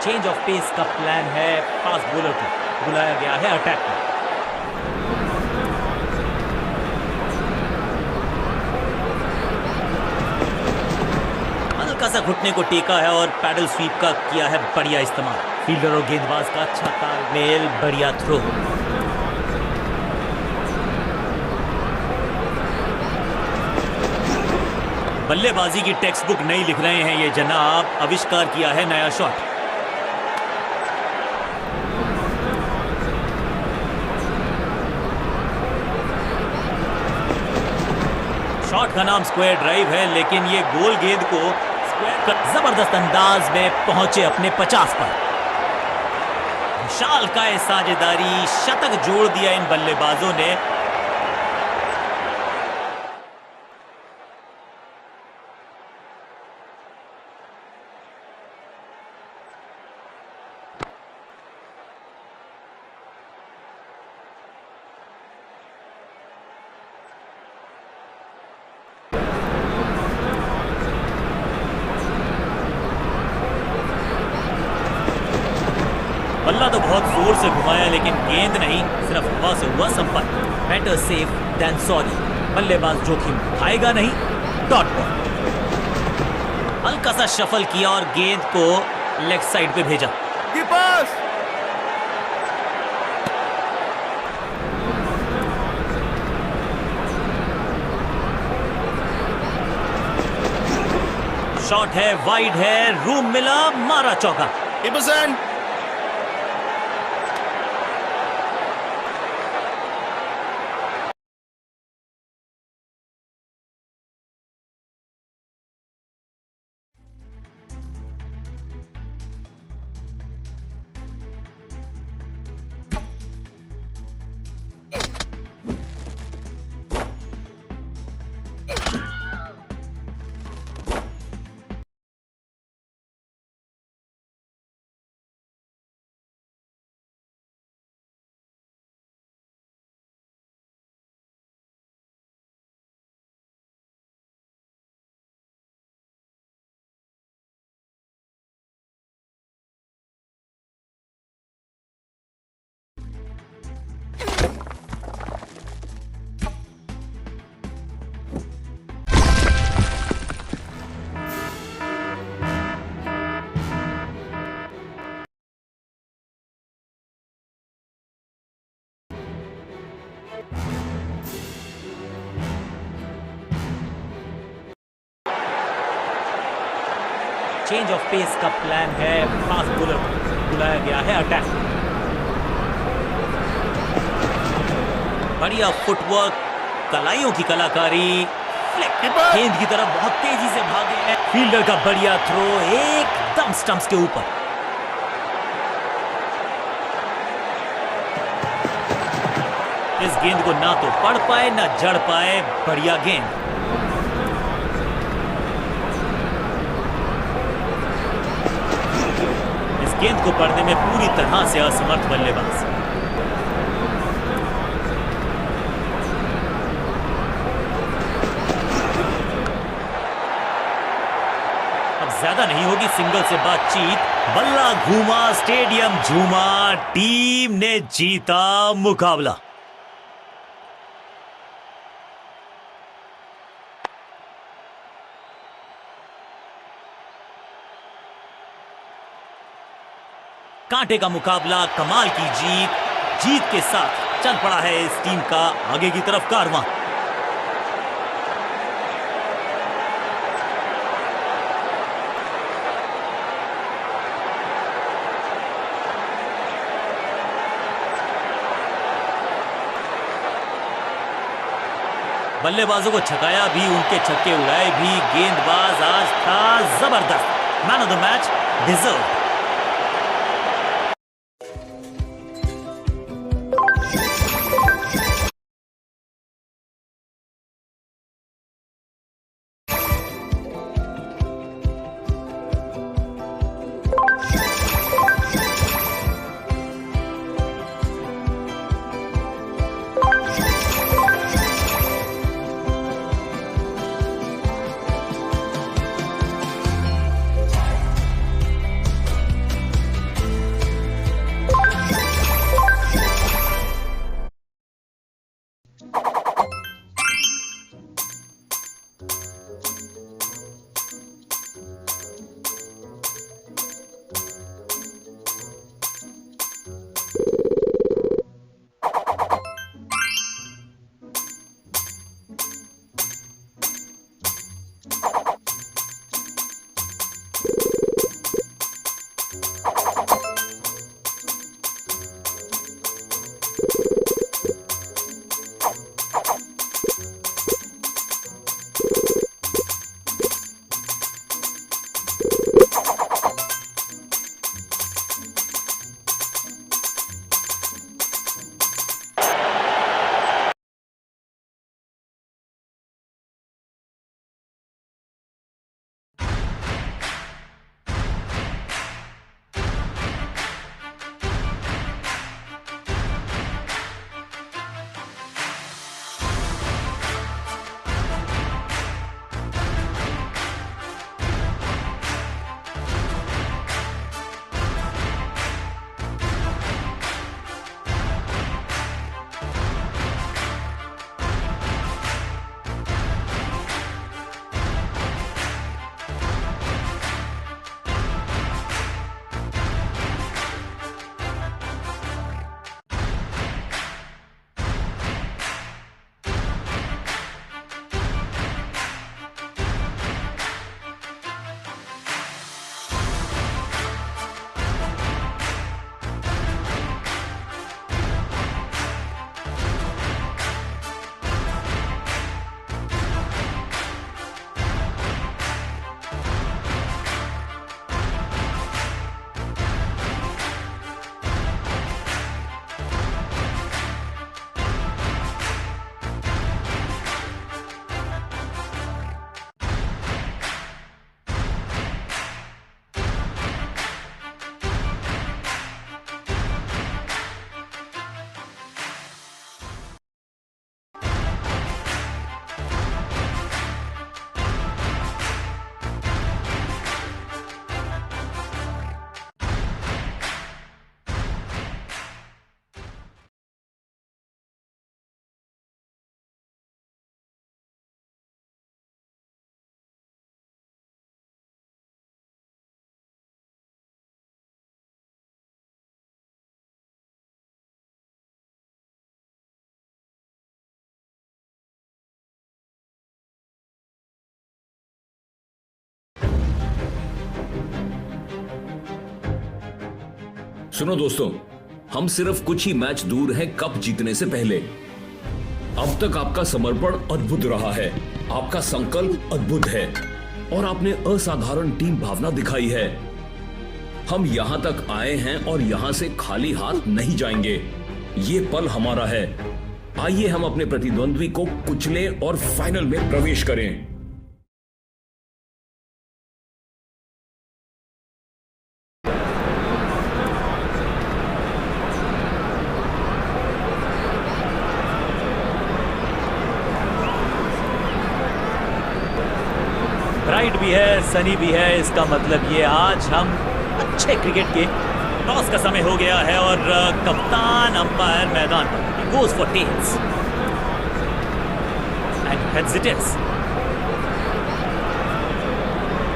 change of pace का प्लान है। फास्ट बॉलर को बुलाया गया है अटैक में। हल्का सा घुटने को टेका है और पैडल स्वीप का किया है बढ़िया इस्तेमाल। फील्डर और गेंदबाज का अच्छा तालमेल, बढ़िया थ्रो। बल्लेबाजी की टेक्स्ट बुक नहीं लिख रहे हैं ये जनाब। आविष्कार किया है नया शॉट। शॉट का नाम स्क्वायर ड्राइव है, लेकिन ये गोल गेंद को स्क्वायर का जबरदस्त अंदाज में पहुंचे अपने 50 पर। विशाल काय साझेदारी, शतक जोड़ दिया इन बल्लेबाजों ने। बल्ला तो बहुत जोर से घुमाया, लेकिन गेंद नहीं, सिर्फ हवा से हुआ संपर्क। Better safe than sorry. बल्लेबाज जोखिम उठाएगा नहीं। Dot ball. हल्का सा शफल किया और गेंद को लेग साइड पे भेजा। शॉट है, वाइड है, रूम मिला, मारा चौका। चेंज ऑफ पेस का प्लान है। फास्ट बॉलर को बुलाया गया है अटैक। बढ़िया फुटवर्क, कलाइयों की कलाकारी। गेंद की तरफ बहुत तेजी से भागे हैं। फील्डर का बढ़िया थ्रो, एकदम स्टंप्स के ऊपर। इस गेंद को ना तो पढ़ पाए ना जड़ पाए। बढ़िया गेंद। गेंद को पढ़ने में पूरी तरह से असमर्थ बल्लेबाज। पता नहीं होगी सिंगल से बातचीत। बल्ला घूमा, स्टेडियम झूमा, टीम ने जीता मुकाबला। कांटे का मुकाबला, कमाल की जीत के साथ चल पड़ा है इस टीम का आगे की तरफ कारवां। बल्लेबाजों को छकाया भी, उनके छक्के उड़ाए भी। गेंदबाज आज था जबरदस्त। Man of the match deserve. सुनो दोस्तों, हम सिर्फ कुछ ही मैच दूर हैं कप जीतने से पहले। अब तक आपका समर्पण अद्भुत रहा है, आपका संकल्प अद्भुत है और आपने असाधारण टीम भावना दिखाई है। हम यहां तक आए हैं और यहां से खाली हाथ नहीं जाएंगे। ये पल हमारा है। आइए हम अपने प्रतिद्वंद्वी को कुचलें और फाइनल में प्रवेश करें। ब्राइट भी है, सनी भी है। इसका मतलब ये आज हम अच्छे क्रिकेट के टॉस का समय हो गया है और कप्तान अंपायर मैदान पर goes for tails and heads it is.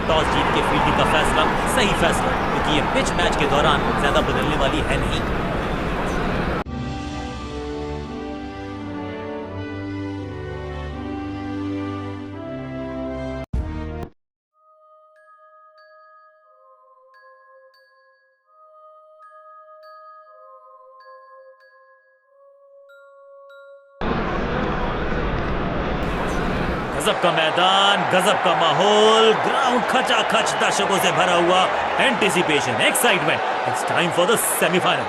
Toss जीत के फील्डिंग का फैसला सही फैसला, क्योंकि ये पिच मैच के दौरान ज्यादा बदलने वाली है नहीं। गजब का मैदान, गजब का माहौल, ग्राउंड खचाखच दर्शकों से भरा हुआ, anticipation, excitement. It's time for the semifinal.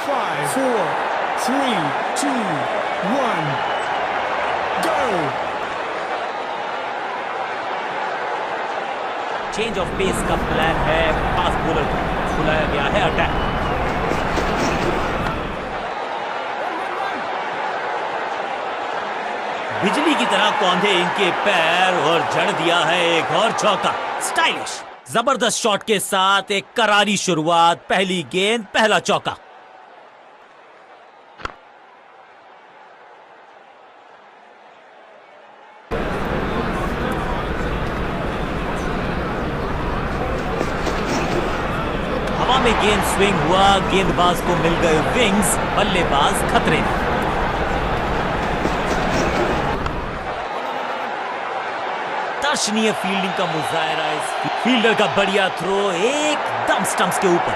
Five, four, three, two, one, go! Change of pace का प्लान है, फास्ट बॉलर को बुलाया गया है अटैक। बिजली की तरह कौंधे इनके पैर और जड़ दिया है एक और चौका। स्टाइलिश, जबरदस्त शॉट के साथ एक करारी शुरुआत, पहली गेंद, पहला चौका। हवा में गेंद स्विंग हुआ, गेंदबाज को मिल गए विंग्स, बल्लेबाज खतरे में। दर्शनीय फील्डिंग का मुजाहरा, इस फील्डर का बढ़िया थ्रो एकदम स्टंप्स के ऊपर।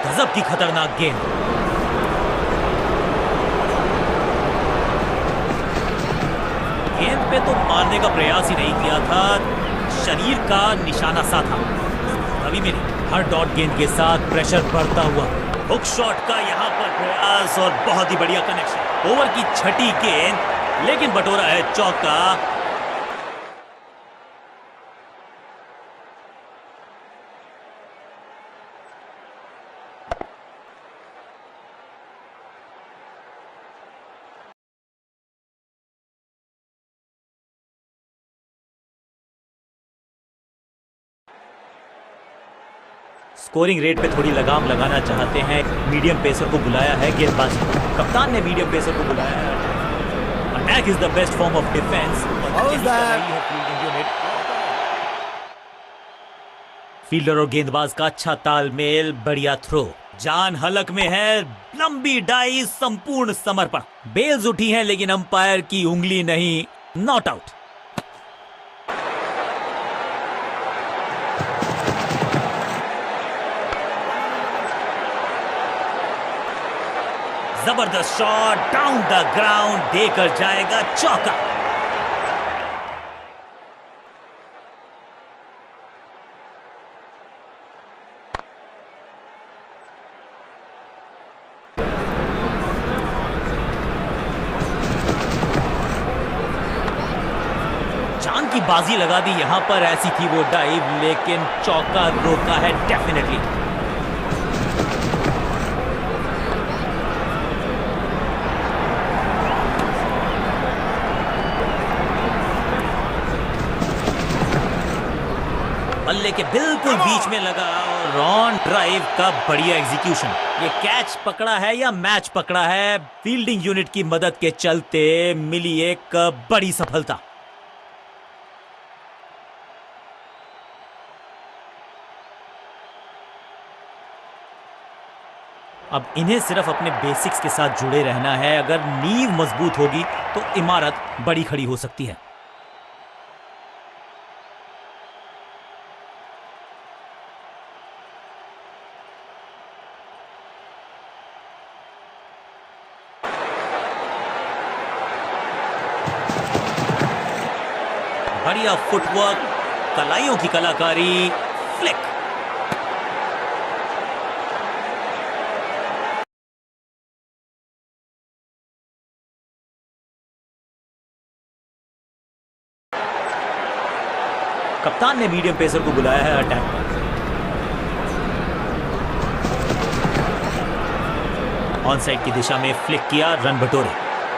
गजब की खतरनाक गेंद। गेंद पे तो मारने का प्रयास ही नहीं किया था, शरीर का निशाना सा था। कभी भी नहीं, हर डॉट गेंद के साथ प्रेशर बढ़ता हुआ। हुक शॉट का यहां पर प्रयास और बहुत ही बढ़िया कनेक्शन। ओवर की छठी गेंद, लेकिन बटोरा है चौका। स्कोरिंग रेट पे थोड़ी लगाम लगाना चाहते हैं, मीडियम पेसर को बुलाया है गेंदबाज। कप्तान ने मीडियम पेसर को बुलाया है। Attack is the best form of defence. Fielder और गेंदबाज का अच्छा तालमेल, बढ़िया थ्रो। जान हलक में है, लंबी डाई, संपूर्ण समर्पण। बेल्स उठी हैं लेकिन अंपायर की उंगली नहीं, नॉट आउट। जबरदस्त शॉट, डाउन द ग्राउंड, देकर जाएगा चौका। जान की बाजी लगा दी यहां पर, ऐसी थी वो डाइव, लेकिन चौका रोका है डेफिनेटली। बल्ले के बिल्कुल बीच में लगा और ऑन ड्राइव का बढ़िया एग्जीक्यूशन। ये कैच पकड़ा है या मैच पकड़ा है, फील्डिंग यूनिट की मदद के चलते मिली एक बड़ी सफलता। अब इन्हें सिर्फ अपने बेसिक्स के साथ जुड़े रहना है। अगर नींव मजबूत होगी तो इमारत बड़ी खड़ी हो सकती है। बढ़िया फुटवर्क, कलाइयों की कलाकारी, फ्लिक। कप्तान ने मीडियम पेसर को बुलाया है अटैक पर। ऑन साइड की दिशा में फ्लिक किया, रन बटोरे।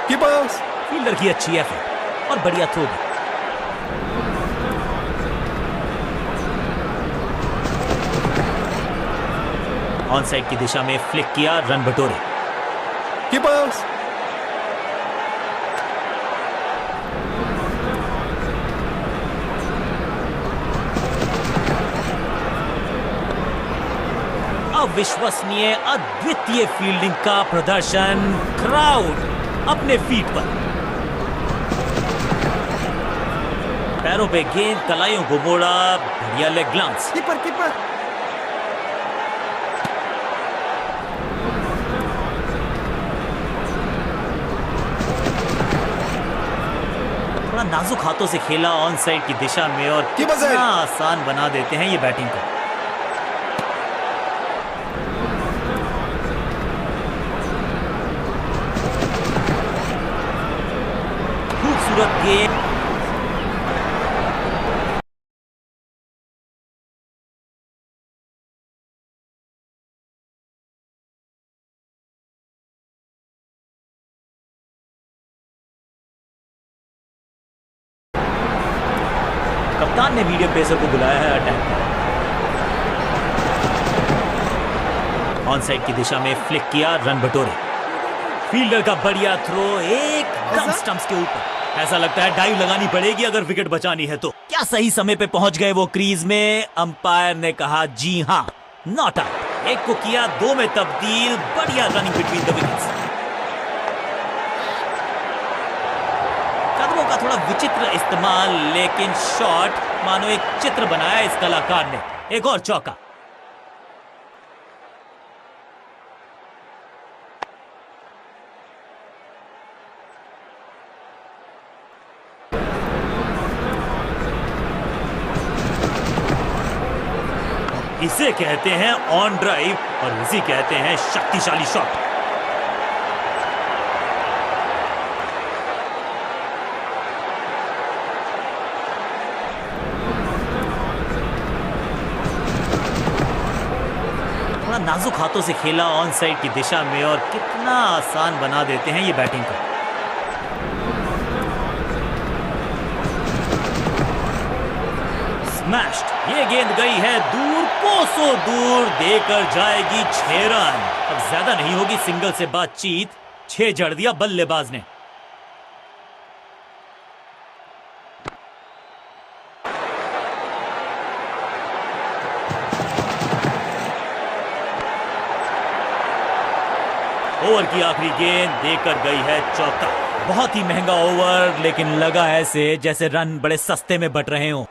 Keepers. फील्डर की अच्छी एफर्ट और बढ़िया थ्रो भी। ऑन साइड की दिशा में फ्लिक किया, रन बटोरे। Keepers. अविश्वसनीय अद्वितीय फील्डिंग का प्रदर्शन। क्राउड अपने फीट पर, पैरों पे गेंद, कलाइयों को मोड़ा, बढ़िया लेग ग्लांस। Keeper. Keeper. थोड़ा नाजुक हाथों से खेला ऑन साइड की दिशा में और Keeper side. कितना आसान बना देते हैं ये बैटिंग को। खूबसूरत गेंद। कप्तान ने मीडियम पेसर को बुलाया है अटैक पर। ऑन साइड की दिशा में फ्लिक किया, रन बटोरे। फील्डर का बढ़िया थ्रो एकदम स्टंप्स के ऊपर। ऐसा लगता है डाइव लगानी पड़ेगी अगर विकेट बचानी है तो। क्या सही समय पे पहुंच गए वो क्रीज में? अंपायर ने कहा जी हां, नॉट आउट। एक को किया 2 में तब्दील। बढ़िया रनिंग बिटवीन द विकेट्स। कदमों का थोड़ा विचित्र इस्तेमाल, लेकिन शॉट मानो एक चित्र बनाया इस कलाकार ने। एक और चौका। इसे कहते हैं ऑन ड्राइव और इसे कहते हैं शक्तिशाली शॉट। थोड़ा नाजुक हाथों से खेला ऑन साइड की दिशा में और कितना आसान बना देते हैं ये बैटिंग को। स्मैश्ड। ये गेंद गई है दूर, कोसों दूर, देकर जाएगी 6 रन। अब ज्यादा नहीं होगी सिंगल से बातचीत। 6 जड़ दिया बल्लेबाज ने। ओवर की आखिरी गेंद देकर गई है चौका। बहुत ही महंगा ओवर, लेकिन लगा ऐसे जैसे रन बड़े सस्ते में बट रहे हों।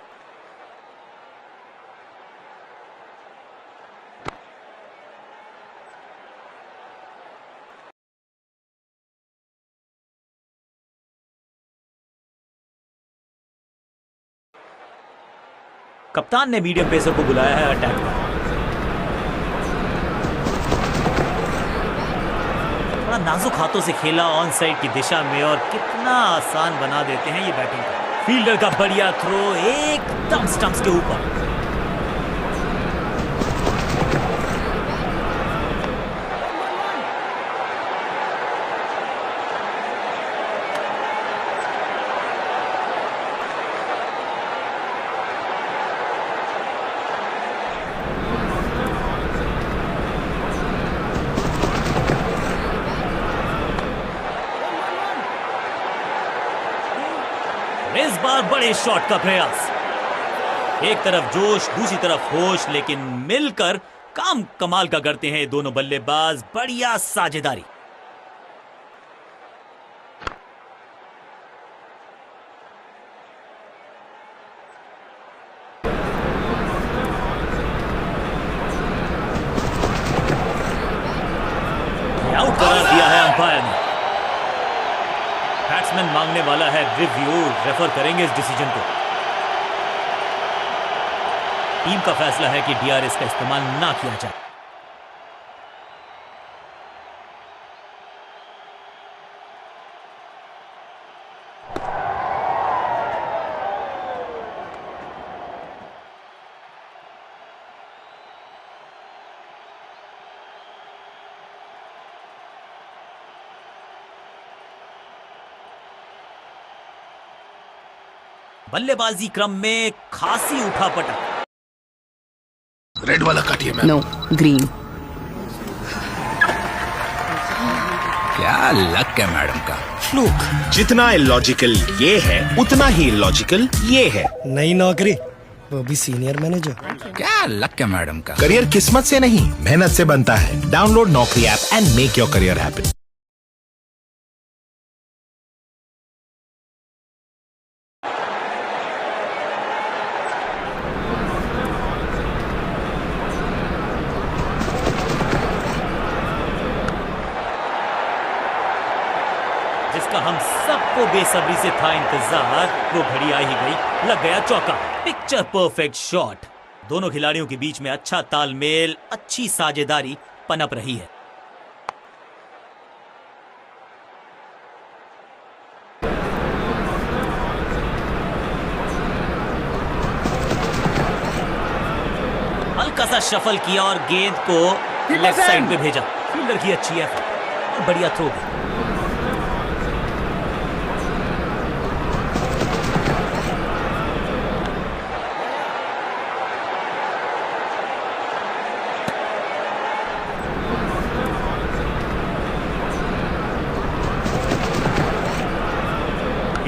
कप्तान ने मीडियम पेसर को बुलाया है अटैक पर। थोड़ा नाजुक हाथों से खेला ऑन साइड की दिशा में और कितना आसान बना देते हैं ये बैटिंग को। फील्डर का बढ़िया थ्रो एकदम स्टंप्स के ऊपर। इस बार बड़े शॉट का प्रयास। एक तरफ जोश, दूसरी तरफ होश, लेकिन मिलकर काम कमाल का करते हैं ये दोनों बल्लेबाज। बढ़िया साझेदारी। आउट करार दिया है अंपायर ने। बैट्समैन मांगने वाला है रिव्यू, रेफर करेंगे इस डिसीजन को। टीम का फैसला है कि डीआरएस का इस्तेमाल ना किया जाए। बल्लेबाजी क्रम में खासी उठापटक। रेड वाला काटिए मैम। No, green. क्या लक है मैडम का। फ्लूक। जितना इलॉजिकल ये है उतना ही इलॉजिकल ये है। नई नौकरी, वो भी सीनियर मैनेजर। क्या लक है मैडम का। करियर किस्मत से नहीं मेहनत से बनता है। डाउनलोड नौकरी app and make your career happen. जिसका हम सबको बेसब्री से था इंतजार, वो घड़ी आ ही गई। लग गया चौका। Picture perfect shot. दोनों खिलाड़ियों के बीच में अच्छा तालमेल, अच्छी साझेदारी पनप रही है। हल्का सा शफल किया और गेंद को लेफ्ट साइड पे भेजा। फील्डर की अच्छी एफर्ट और बढ़िया थ्रो भी।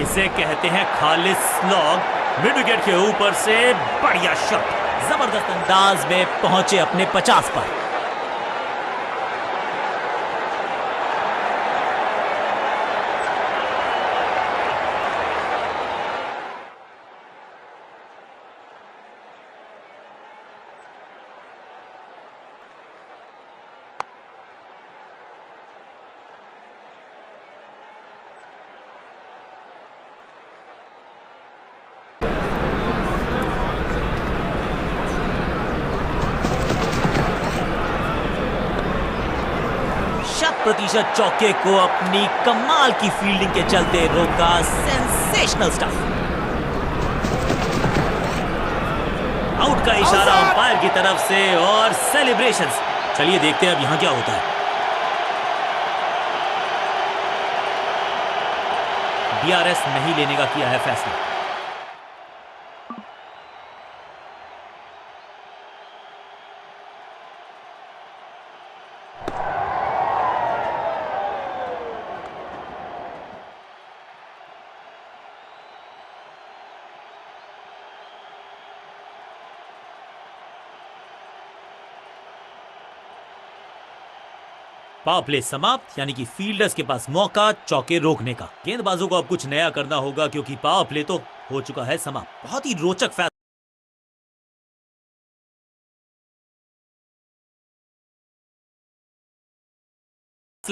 इसे कहते हैं खालिस स्लॉग। मिड विकेट के ऊपर से बढ़िया शॉट। जबरदस्त अंदाज में पहुंचे अपने 50 पर। प्रतिशत चौके को अपनी कमाल की फील्डिंग के चलते रोका। Sensational stuff. आउट का इशारा अंपायर की तरफ से और सेलिब्रेशंस। चलिए देखते हैं अब यहां क्या होता है। DRS नहीं लेने का किया है फैसला। पावर प्ले समाप्त, यानी कि फील्डर्स के पास मौका चौके रोकने का। गेंदबाजों को अब कुछ नया करना होगा क्योंकि पावर प्ले तो हो चुका है समाप्त। बहुत ही रोचक फैसला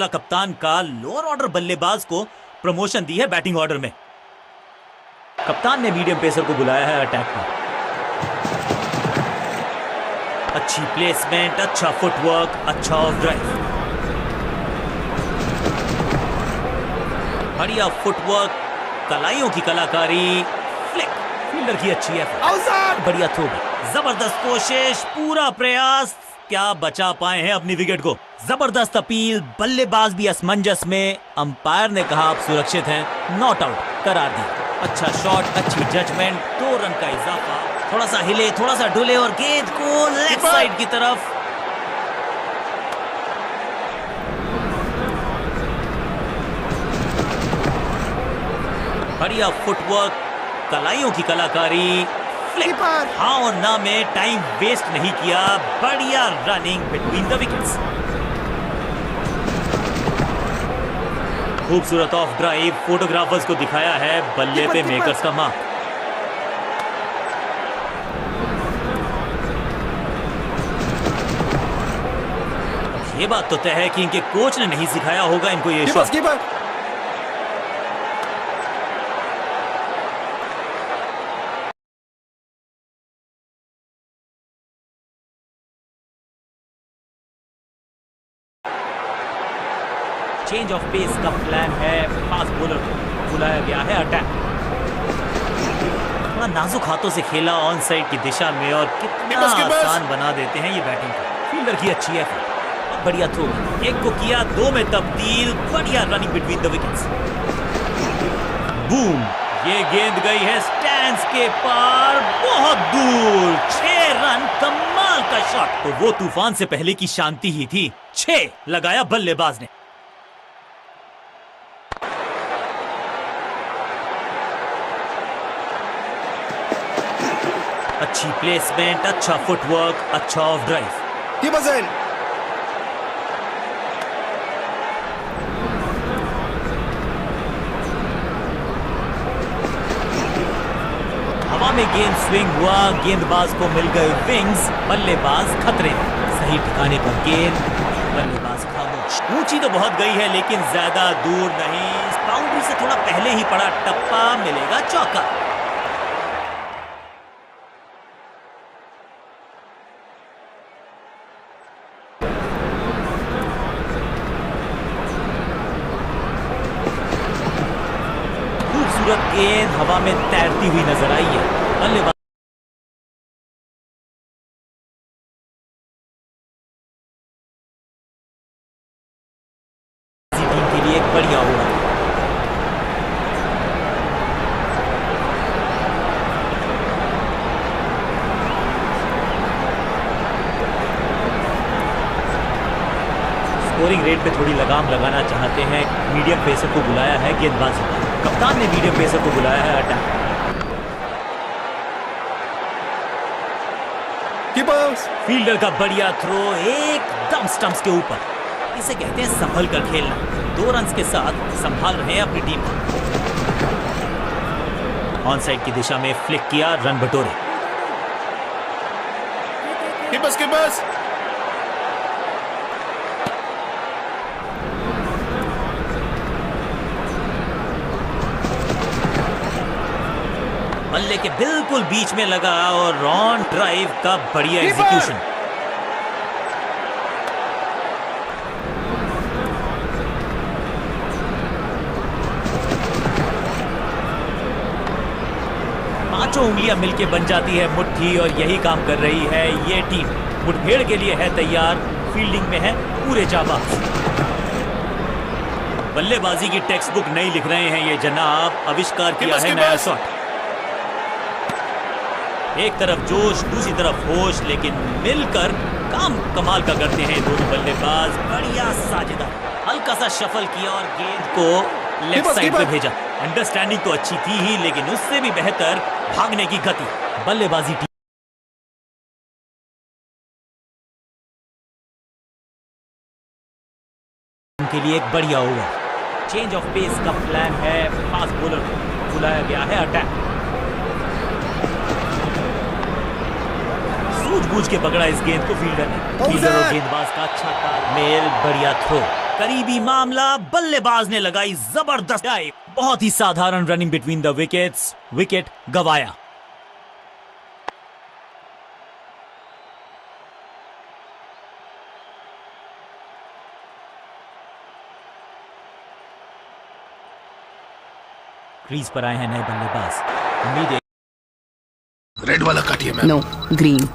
कप्तान का लोअर ऑर्डर बल्लेबाज को प्रमोशन दी है बैटिंग ऑर्डर में। कप्तान ने मीडियम पेसर को बुलाया है अटैक पर। अच्छी प्लेसमेंट, अच्छा फुटवर्क, अच्छा ऑफ ड्राइव। बढ़िया फुटवर्क, कलाइयों की कलाकारी, फ्लिक, फील्डर की अच्छी है, बढ़िया थ्रो, जबरदस्त कोशिश, पूरा प्रयास, क्या बचा पाए हैं अपनी विकेट को। जबरदस्त अपील, बल्लेबाज भी असमंजस में। अंपायर ने कहा आप सुरक्षित हैं, नॉट आउट करार दिया। अच्छा शॉट, अच्छी जजमेंट, 2 रन का इजाफा। थोड़ा सा हिले, थोड़ा सा डुले और गेंद को लेफ्ट साइड की तरफ। बढ़िया फुटवर्क, कलाइयों की कलाकारी, फ्लिक, हाँ और ना में टाइम वेस्ट नहीं किया। बढ़िया रनिंग बिटवीन द विकेट्स। खूबसूरत ऑफ ड्राइव, फोटोग्राफर्स को दिखाया है बल्ले पे मेकर्स का मार्क। ये बात तो तय है कि इनके कोच ने नहीं सिखाया होगा इनको ये शॉट। चेंज ऑफ पेस का प्लान है। फास्ट बॉलर को बुलाया गया है अटैक। थोड़ा नाजुक हाथों से खेला ऑन साइड की दिशा में और कितना आसान बना देते हैं ये बैटिंग को। फील्डर की अच्छी है, बढ़िया थ्रो, एक को किया 2 में तब्दील। बढ़िया running between the wickets. Boom, ये गेंद गई है स्टैंड्स के पार बहुत दूर। 6 रन, कमाल का शॉट। तो वो तूफान से पहले की शांति ही थी। 6 लगाया बल्लेबाज ने। अच्छी प्लेसमेंट, अच्छा फुटवर्क, अच्छा ऑफ ड्राइव। Keepers in. हवा में गेंद स्विंग हुआ, गेंदबाज को मिल गए विंग्स, बल्लेबाज खतरे में। सही ठिकाने पर गेंद, बल्लेबाज खामोश। ऊंची तो बहुत गई है लेकिन ज्यादा दूर नहीं। बाउंड्री से थोड़ा पहले ही पड़ा टप्पा, मिलेगा चौका। खूबसूरत गेंद हवा में तैरती हुई नजर आई है। बल्लेबाज टीम के लिए एक बढ़िया ओवर। स्कोरिंग रेट पे थोड़ी लगाम लगाना चाहते हैं। मीडियम पेसर को बुलाया है गेंदबाजी का। कप्तान ने मीडियम पेसर को बुलाया है अटैक। Keepers. फील्डर का बढ़िया थ्रो एकदम स्टंप्स के ऊपर। इसे कहते हैं संभल कर खेलना। 2 रन्स के साथ संभाल रहे हैं अपनी टीम को। ऑन साइड की दिशा में फ्लिक किया, रन बटोरे। Keepers. बल्ले के बिल्कुल बीच में लगा और ऑन ड्राइव का बढ़िया एग्जीक्यूशन। पांचों उंगलियां मिलके बन जाती है मुट्ठी और यही काम कर रही है ये टीम। मुठभेड़ के लिए है तैयार, फील्डिंग में है पूरे जाबाज। बल्लेबाजी की टेक्स्ट बुक नहीं लिख रहे हैं ये जनाब, आविष्कार किया है नया शॉट। एक तरफ जोश, दूसरी तरफ होश, लेकिन मिलकर काम कमाल का करते हैं दोनों बल्लेबाज। बढ़िया साझेदार। हल्का सा शफल किया और गेंद को लेफ्ट साइड पे भेजा। अंडरस्टैंडिंग तो अच्छी थी ही, लेकिन उससे भी बेहतर भागने की गति। बल्लेबाजी टीम के लिए एक बढ़िया ओवर। चेंज ऑफ पेस का प्लान है। फास्ट बॉलर को बुलाया गया है अटैक। सूझबूझ के पकड़ा इस गेंद को फील्डर ने। फील्डर और गेंदबाज का अच्छा तालमेल, बढ़िया थ्रो। करीबी मामला, बल्लेबाज ने लगाई जबरदस्त। बहुत ही साधारण running between the wickets, wicket गवाया। क्रीज पर आए हैं नए बल्लेबाज। उम्मीद है रेड वाला काटिए मैम। No, green.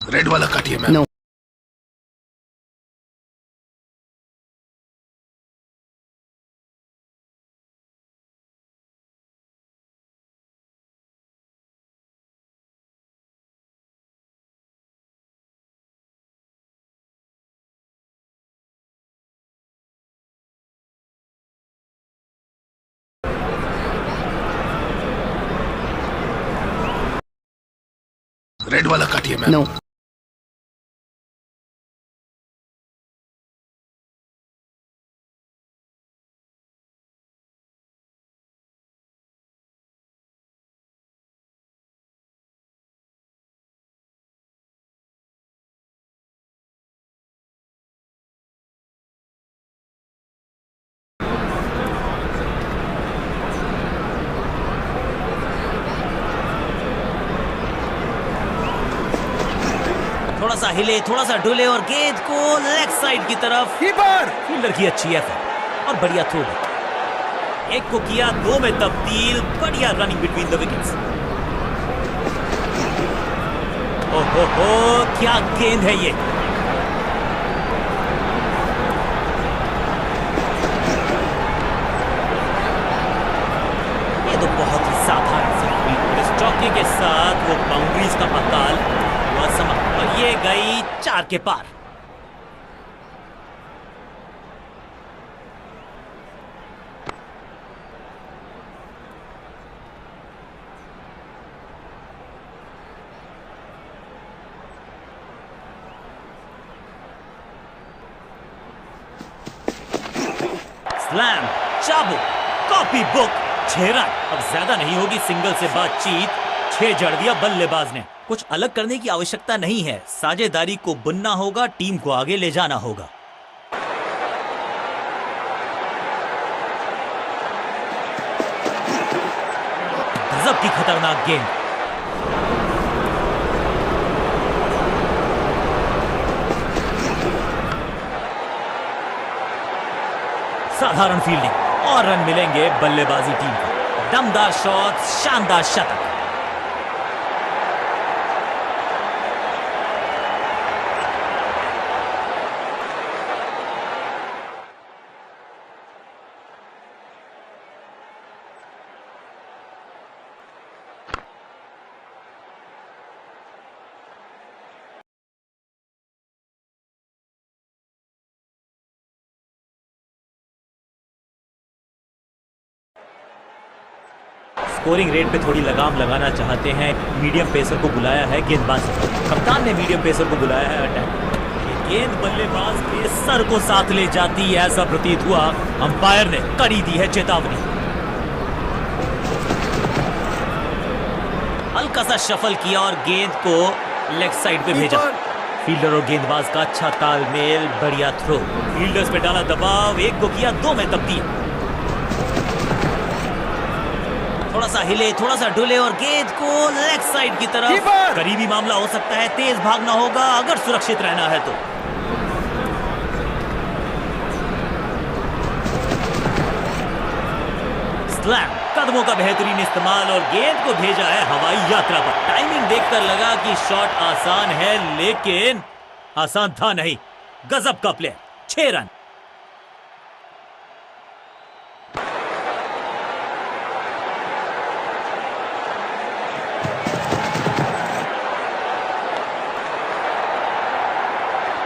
रेड वाला काटिए मैम। नो। रेड वाला काटिए मैम। नो। सा हिले, थोड़ा सा डुले और गेंद को लेग साइड की तरफ। कीपर फील्डर की अच्छी एफर्ट और बढ़िया थ्रो। एक को किया 2 में तब्दील। बढ़िया रनिंग बिटवीन द विकेट्स। ओहो क्या गेंद है ये। ये तो बहुत ही साधारण सी फील्ड। इस चौके के साथ वो बाउंड्रीज का अकाल हुआ समाप्त और ये गई 4 के पार। स्लैम, चाबू, कॉपी बुक, 6 रन। अब ज्यादा नहीं होगी सिंगल से बातचीत। 6 जड़ दिया बल्लेबाज ने। कुछ अलग करने की आवश्यकता नहीं है। साझेदारी को बुनना होगा, टीम को आगे ले जाना होगा। गजब की खतरनाक गेंद। साधारण फील्डिंग और रन मिलेंगे बल्लेबाजी टीम को। दमदार शॉट, शानदार शतक। स्कोरिंग रेट पे थोड़ी लगाम लगाना चाहते हैं। मीडियम पेसर को बुलाया है गेंदबाज। कप्तान ने मीडियम पेसर को बुलाया है अटैक। गेंद बल्लेबाज के सर को साथ ले जाती है, ऐसा प्रतीत हुआ। अंपायर ने कड़ी दी है चेतावनी। हल्का सा शफल किया और गेंद को लेग साइड पे भेजा। फील्डर और गेंदबाज का अच्छा तालमेल, बढ़िया थ्रो। फील्डर्स पे डाला दबाव। एक को किया 2 में तब्दील। थोड़ा सा हिले, थोड़ा सा डुले और गेंद को लेग साइड की तरफ। करीबी मामला हो सकता है। तेज भागना होगा अगर सुरक्षित रहना है तो। स्लैम, कदमों का बेहतरीन इस्तेमाल और गेंद को भेजा है हवाई यात्रा पर। टाइमिंग देखकर लगा कि शॉट आसान है, लेकिन आसान था नहीं। गजब का प्लेयर। 6 रन।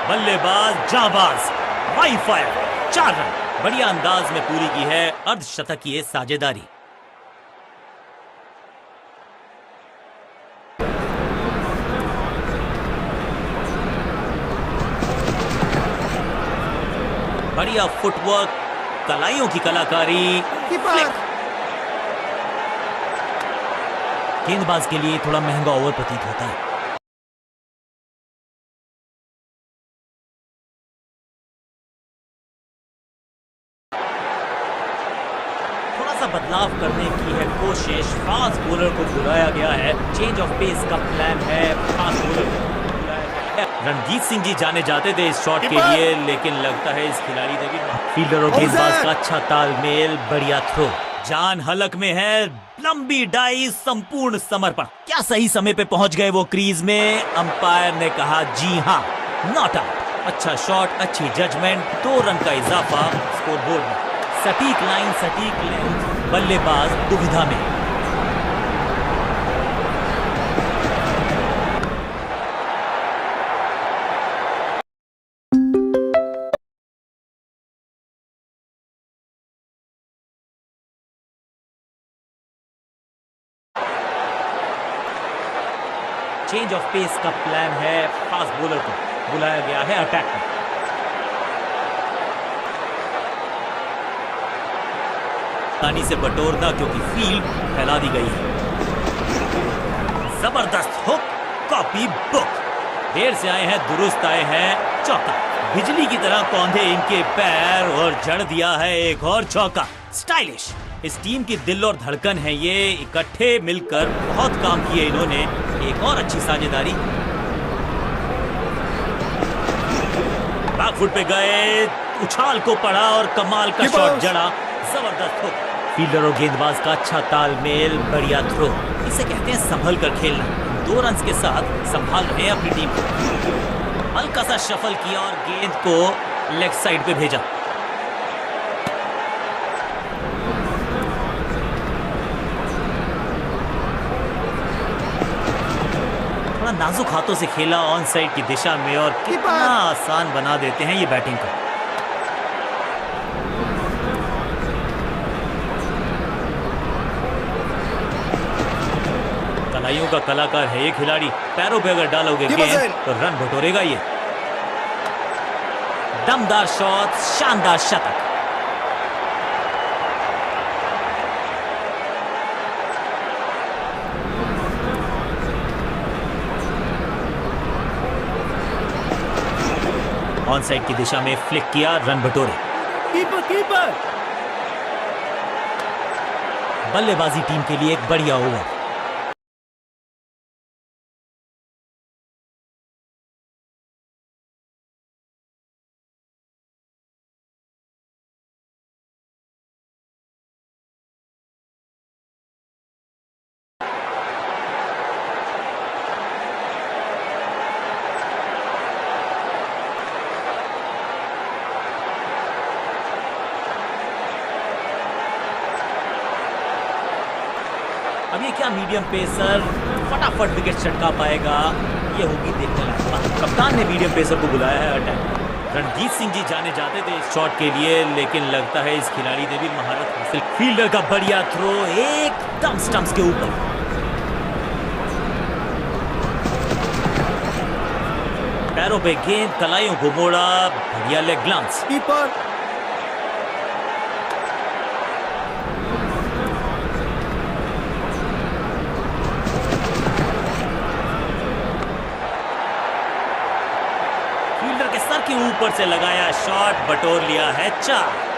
बल्लेबाज जाबाज, हाई फायर। 4 रन। बढ़िया अंदाज में पूरी की है अर्धशतकीय साझेदारी। बढ़िया फुटवर्क, कलाइयों की कलाकारी। गेंदबाज के लिए थोड़ा महंगा ओवर प्रतीत होता है। बदलाव करने की है कोशिश। फास्ट बॉलर को बुलाया गया है। चेंज ऑफ पेस का प्लान है। फास्ट बॉलर को बुलाया गया है। रणजीत सिंह जी जाने जाते थे इस शॉट के लिए, लेकिन लगता है इस खिलाड़ी ने भी। फील्डर और गेंदबाज का अच्छा तालमेल, बढ़िया थ्रो। जान हलक में है। लंबी डाई, संपूर्ण समर्पण। क्या सही समय पे पहुंच गए वो क्रीज में। अंपायर ने कहा जी हां, नॉट आउट। अच्छा शॉट, अच्छी जजमेंट। 2 रन का इजाफा स्कोरबोर्ड में। सटीक लाइन, सटीक लेंथ। बल्लेबाज दुविधा में। चेंज ऑफ पेस का प्लान है। फास्ट बॉलर को बुलाया गया है अटैक में। पानी से बटोरना, क्योंकि फील्ड फैला दी गई है। जबरदस्त हुक, कॉपी बुक। देर से आए हैं, दुरुस्त आए हैं। चौका। बिजली की तरह कौंधे इनके पैर और जड़ दिया है एक और चौका। स्टाइलिश। इस टीम की दिल और धड़कन है ये। इकट्ठे मिलकर बहुत काम किए इन्होंने। एक और अच्छी साझेदारी। फुट पे गए, उछाल को पड़ा और कमाल का Keepers! शॉट जड़ा। जबरदस्त हुक। फील्डर और गेंदबाज का अच्छा तालमेल, बढ़िया थ्रो। इसे कहते हैं संभल कर खेलना। 2 रन्स के साथ संभाल रहे हैं अपनी टीम को। हल्का सा शफल किया और गेंद को लेग साइड पे भेजा। थोड़ा नाजुक हाथों से खेला ऑन साइड की दिशा में और कितना आसान बना देते हैं ये बैटिंग को। कलाइयों का कलाकार है ये खिलाड़ी। पैरों पे अगर डालोगे गेंद तो रन बटोरेगा ये। दमदार शॉट, शानदार शतक। ऑन साइड की दिशा में फ्लिक किया, रन बटोरे। कीपर बल्लेबाजी टीम के लिए एक बढ़िया ओवर। अब ये क्या मीडियम पेसर फटाफट विकेट चटका पाएगा, ये होगी देखने लायक बात। कप्तान ने मीडियम पेसर को बुलाया है अटैक। रणजीत सिंह जी जाने जाते थे इस शॉट के लिए, लेकिन लगता है इस खिलाड़ी ने भी महारत हासिल। फील्डर का बढ़िया थ्रो एकदम स्टंप्स के ऊपर। पैरों पे गेंद, कलाइयों को मोड़ा, बढ़िया लेग ग्लांस। कीपर फील्डर के सर के ऊपर से लगाया शॉट, बटोर लिया है 4।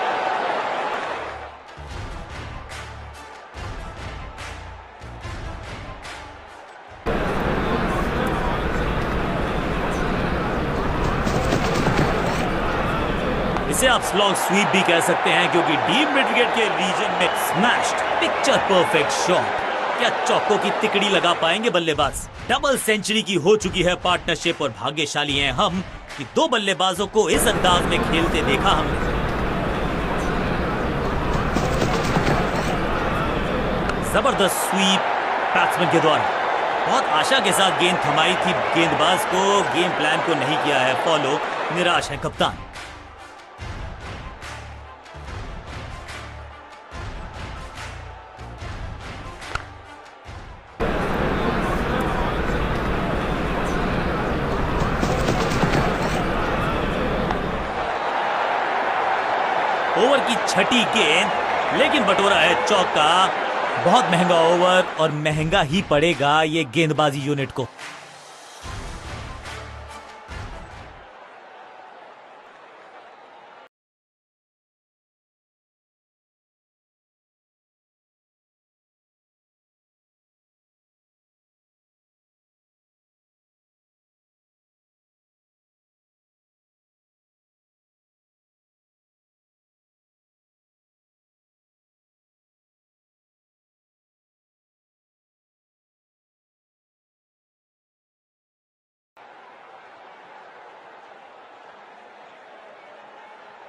इसे आप स्लॉग स्वीप भी कह सकते हैं, क्योंकि डीप मिड विकेट के रीजन में स्मैश्ड, पिक्चर परफेक्ट शॉट। क्या चौकों की तिकड़ी लगा पाएंगे बल्लेबाज? डबल सेंचुरी की हो चुकी है पार्टनरशिप और भाग्यशाली हैं हम कि 2 बल्लेबाजों को इस अंदाज में खेलते देखा हमने। जबरदस्त स्वीप बैट्समैन के द्वारा। बहुत आशा के साथ गेंद थमाई थी गेंदबाज को, गेम प्लान को नहीं किया है फॉलो, निराश है कप्तान। ओवर की छठी गेंद, लेकिन बटोरा है चौका। बहुत महंगा ओवर और महंगा ही पड़ेगा ये गेंदबाजी यूनिट को।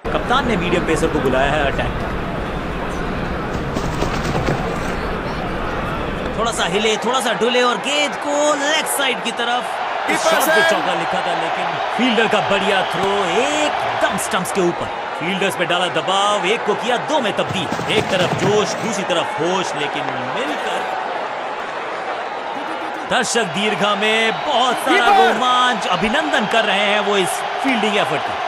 कप्तान ने मीडियम पेसर को बुलाया है अटैक पर। थोड़ा सा हिले, थोड़ा सा डुले और गेंद को लेग साइड की तरफ। इस शॉट पे चौका लिखा था, लेकिन फील्डर का बढ़िया थ्रो एकदम स्टंप्स के ऊपर। फील्डर्स पे डाला दबाव, एक को किया 2 में तब्दील। एक तरफ जोश, दूसरी तरफ होश, लेकिन मिलकर दर्शक दीर्घा में बहुत सारा रोमांच, अभिनंदन कर रहे हैं वो इस फील्डिंग एफर्ट का।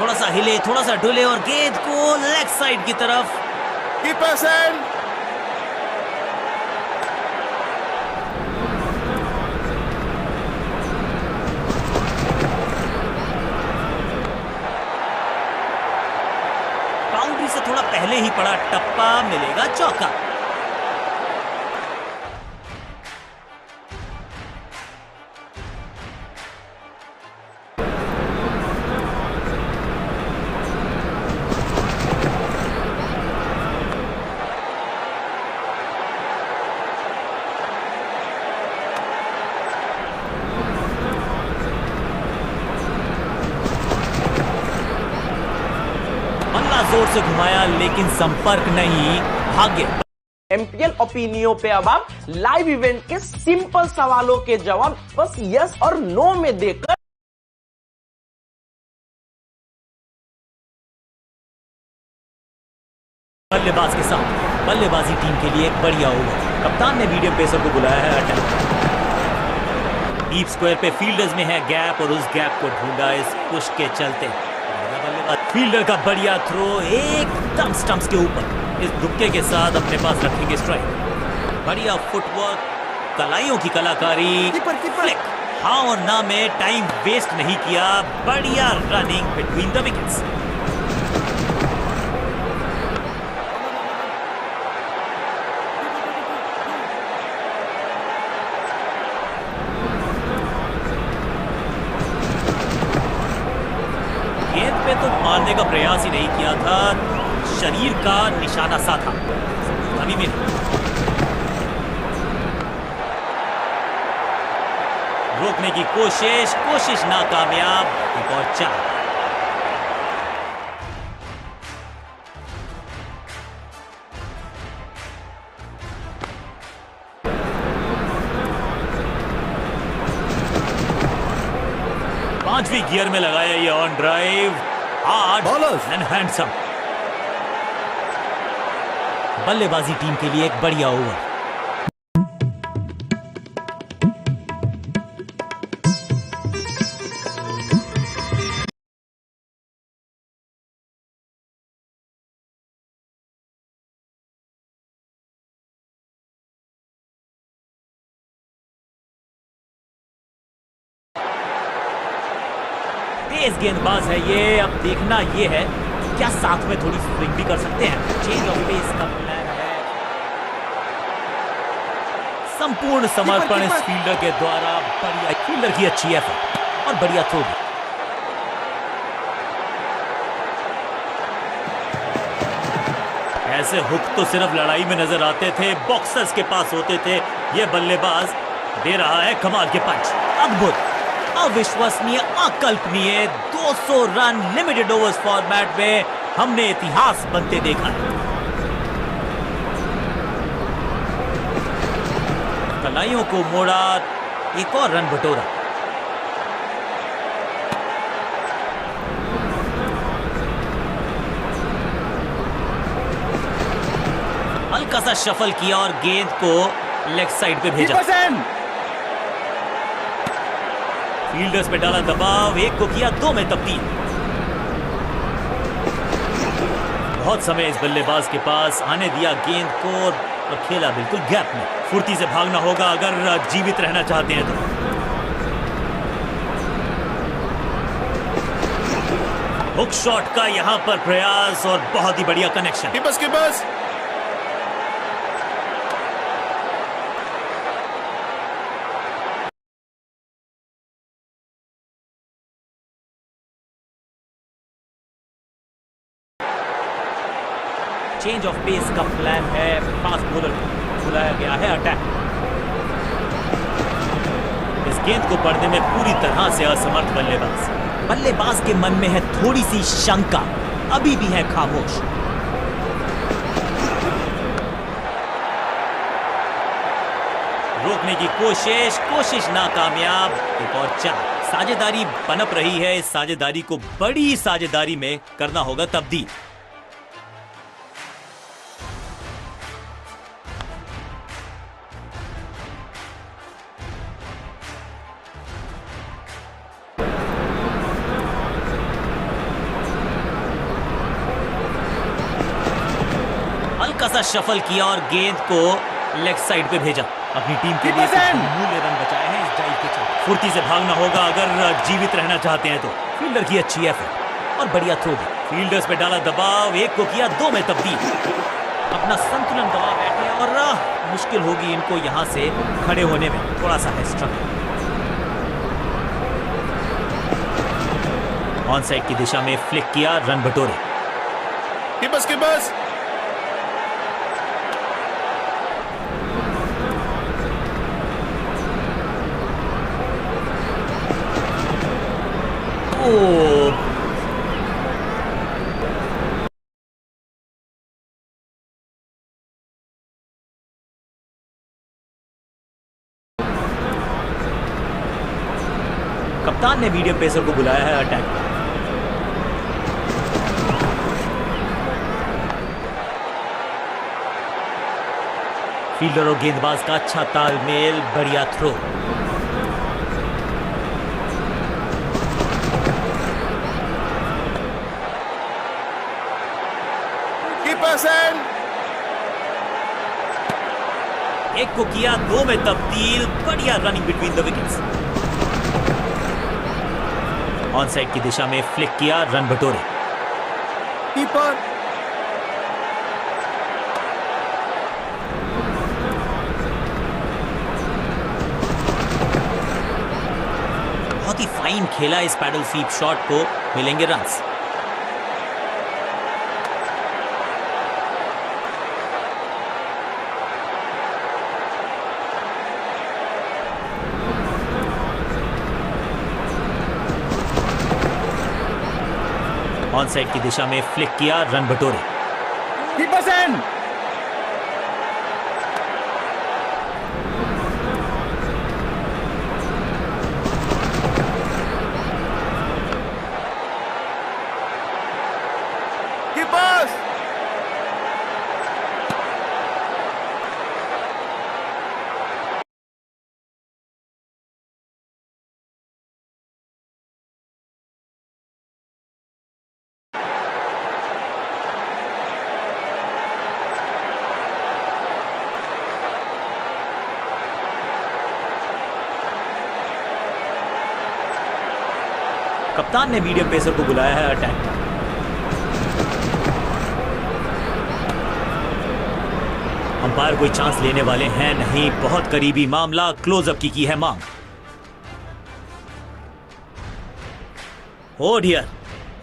थोड़ा सा हिले, थोड़ा सा डुले और गेंद को लेग साइड की तरफ। कीपर सेंड बाउंड्री से थोड़ा पहले ही पड़ा टप्पा, मिलेगा चौका। बल्ला जोर से घुमाया लेकिन संपर्क नहीं, भाग्य। एमपीएल ओपिनियो पे अब आप लाइव इवेंट के सिंपल सवालों के जवाब बस यस और नो में देकर बल्लेबाज के साथ बल्लेबाजी टीम के लिए एक बढ़िया ओवर। कप्तान ने मीडियम पेसर को बुलाया है अटैक। डीप स्क्वायर पे फील्डर्स में है गैप और उस गैप को ढूंढा इस पुश के चलते। फील्डर का बढ़िया थ्रो एकदम स्टंप्स के ऊपर, इस दुक्के के साथ अपने पास रखेंगे स्ट्राइक। बढ़िया फुटवर्क, कलाइयों की कलाकारी, फ्लिक, हाँ और ना में टाइम वेस्ट नहीं किया। बढ़िया रनिंग बिटवीन द विकेट्स। गेंद पे तो मारने का प्रयास ही नहीं किया था, शरीर का निशाना सा था। अभी भी रोकने की कोशिश नाकामयाब। एक और 4। पांचवी गियर में लगाया ये on drive, hard and handsome. बल्लेबाजी टीम के लिए एक बढ़िया ओवर। तेज गेंदबाज है ये, अब देखना ये है क्या साथ में थोड़ी स्विंग भी कर सकते हैं। चेंज ऑफ पेस का प्लान है। संपूर्ण समर्पण इस फील्डर के द्वारा। बढ़िया फील्डर की अच्छी एफर्ट और बढ़िया थ्रो भी। ऐसे हुक तो सिर्फ लड़ाई में नजर आते थे, बॉक्सर्स के पास होते थे। ये बल्लेबाज दे रहा है कमाल के पंच। अद्भुत, अविश्वसनीय, अकल्पनीय। 200 रन लिमिटेड ओवर्स फॉर्मेट में हमने इतिहास बनते देखा है। कलाइयों को मोड़ा, एक और रन बटोरा। हल्का सा शफल किया और गेंद को लेग साइड पे भेजा। फील्डर्स पे डाला दबाव, एक को किया 2 में तब्दील। बहुत समय इस बल्लेबाज के पास, आने दिया गेंद को और खेला बिल्कुल गैप में। फुर्ती से भागना होगा अगर जीवित रहना चाहते हैं तो। हुक शॉट का यहां पर प्रयास और बहुत ही बढ़िया connection. Keepers change of pace का प्लान है। फास्ट बॉलर बुलाया गया है अटैक। इस गेंद को पढ़ने में पूरी तरह से असमर्थ बल्लेबाज। बल्लेबाज के मन में है थोड़ी सी शंका, अभी भी है खामोश। रोकने की कोशिश नाकामयाब। एक और 4। साझेदारी पनप रही है, इस साझेदारी को बड़ी साझेदारी में करना होगा तब्दील। हल्का सा शफल किया और गेंद को लेग साइड पे भेजा। अपनी टीम के लिए मूल्य रन बचाए हैं इस ड्राइव के चलते। फुर्ती से भागना होगा अगर जीवित रहना चाहते हैं तो। फील्डर की अच्छी एफर्ट और बढ़िया थ्रो भी। फील्डर्स पे डाला दबाव, एक को किया 2 में तब्दील। अपना संतुलन गंवा बैठे और मुश्किल होगी इनको यहां से खड़े होने में। थोड़ा सा है स्ट्रगल। ऑन साइड की दिशा में फ्लिक किया, रन बटोरे। कीपर्स ओ कप्तान ने मीडियम पेसर को बुलाया है अटैक पर। फील्डर और गेंदबाज का अच्छा तालमेल, बढ़िया थ्रो। Keeper's end. एक को किया 2 में तब्दील, बढ़िया running between the wickets. On side की दिशा में फ्लिक किया, रन बटोरे। Keeper. बहुत ही फाइन खेला इस पैडल स्वीप शॉट को, मिलेंगे रन्स। ऑन साइड की दिशा में फ्लिक किया, रन बटोरे। Keeper's end. Keepers. कप्तान ने मीडियम पेसर को बुलाया है अटैक पर। अंपायर कोई चांस लेने वाले हैं नहीं, बहुत करीबी मामला, क्लोजअप की है मांग। ओ डियर,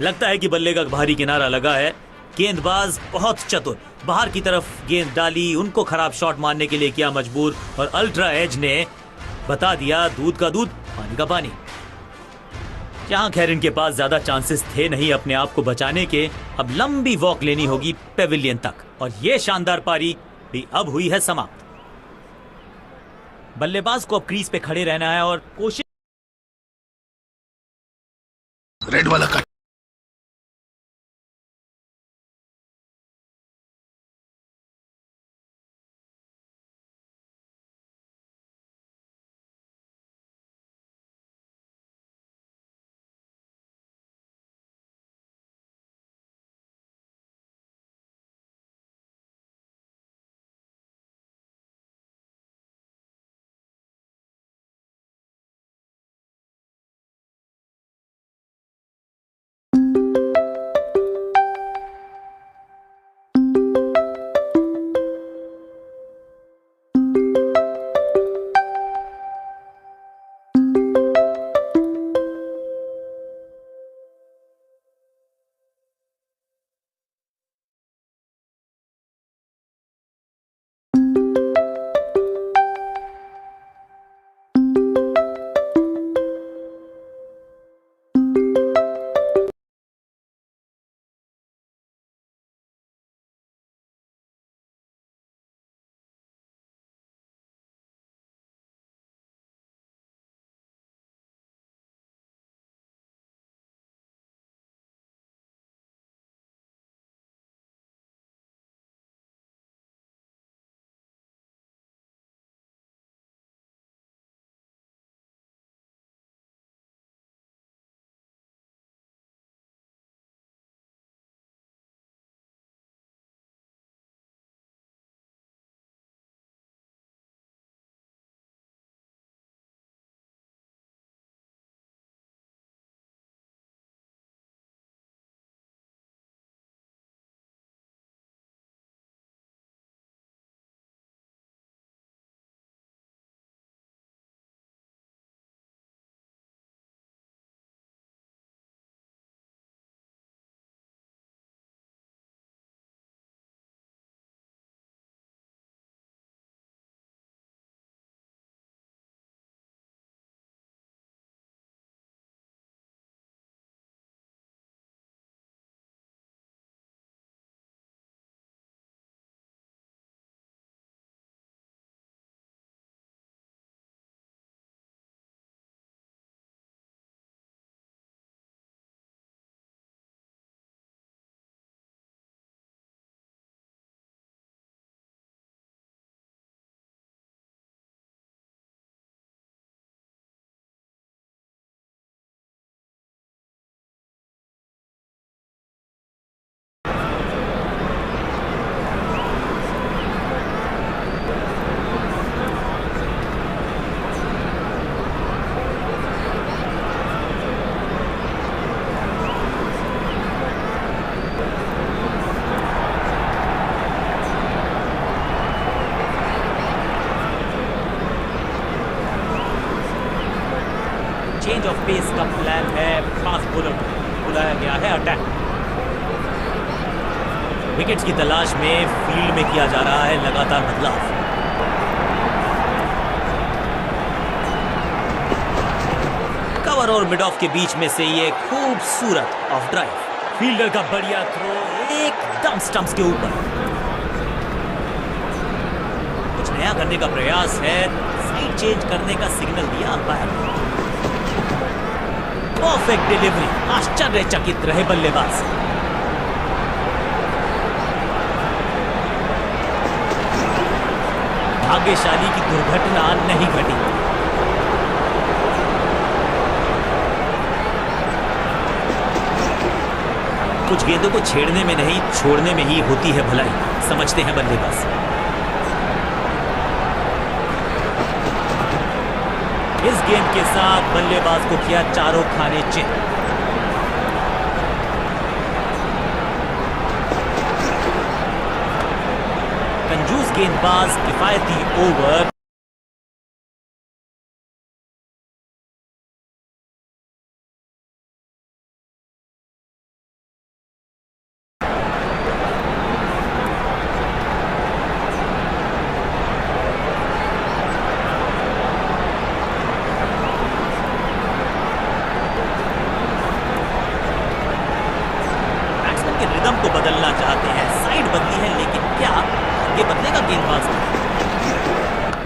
लगता है कि बल्ले का भारी किनारा लगा है। गेंदबाज बहुत चतुर, बाहर की तरफ गेंद डाली, उनको खराब शॉट मारने के लिए किया मजबूर, और अल्ट्रा एज ने बता दिया दूध का दूध, पानी का पानी। जहां खैर इनके पास ज्यादा चांसेस थे नहीं अपने आप को बचाने के, अब लंबी वॉक लेनी होगी पेविलियन तक, और ये शानदार पारी भी अब हुई है समाप्त। बल्लेबाज को अब क्रीज पे खड़े रहना है और कोशिश रेड वाला कट चेंज ऑफ पेस का प्लान है, फास्ट बॉलर बुलाया गया है अटैक। विकेट्स की तलाश में फील्ड में किया जा रहा है लगातार बदलाव। कवर और मिड ऑफ के बीच में से ये खूबसूरत ऑफ ड्राइव, फील्डर का बढ़िया थ्रो एकदम स्टंप्स के ऊपर। कुछ नया करने का प्रयास है, साइड चेंज करने का सिग्नल दिया अंपायर ने। परफेक्ट डिलीवरी, आश्चर्यचकित रहे बल्लेबाज। भाग्यशाली की दुर्घटना नहीं घटी। कुछ गेंदों को छेड़ने में नहीं, छोड़ने में ही होती है भलाई, समझते हैं बल्लेबाज। इस गेंद के साथ बल्लेबाज को किया चारों खाने चित। कंजूस गेंदबाज, किफायती ओवर। रिदम को बदलना चाहते हैं, साइड बदली है, लेकिन क्या ये बदलेगा गेंदबाज?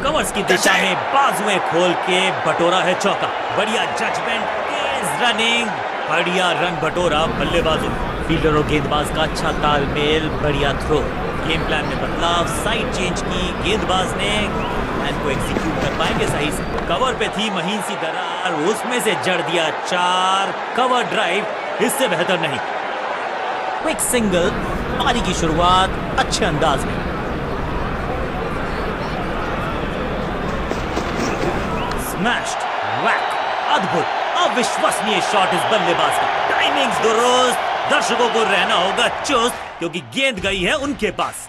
कवर्स की दिशा में बाजुएं खोल के बटोरा है चौका। बढ़िया जजमेंट, तेज रनिंग, बढ़िया रन बटोरा बल्लेबाजों। फील्डर और गेंदबाज का अच्छा तालमेल, बढ़िया थ्रो। गेम प्लान में बदलाव, साइड चेंज की गेंदबाज ने, प्लान को एग्जीक्यूट कर पाएंगे सही से। कवर पे थी महीन सी दरार, उसमें से जड़ दिया 4। कवर ड्राइव इससे बेहतर नहीं। क्विक सिंगल, पारी की शुरुआत अच्छे अंदाज में। स्मैश्ड, वैक, अद्भुत, अविश्वसनीय शॉट इस बल्लेबाज का। टाइमिंग्स दुरुस्त, दर्शकों को रहना होगा चुस्त, क्योंकि गेंद गई है उनके पास।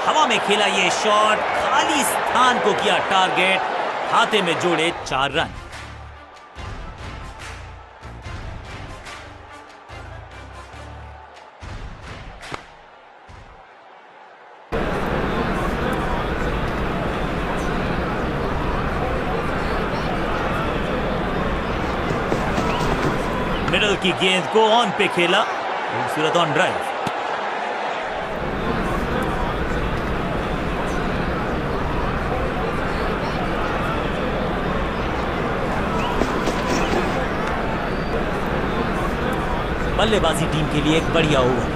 हवा में खेला ये शॉट, खाली स्थान को किया टारगेट, खाते में जोड़े 4 रन। मिडल की गेंद को ऑन पे खेला, खूबसूरत ऑन ड्राइव। बल्लेबाजी टीम के लिए एक बढ़िया ओवर।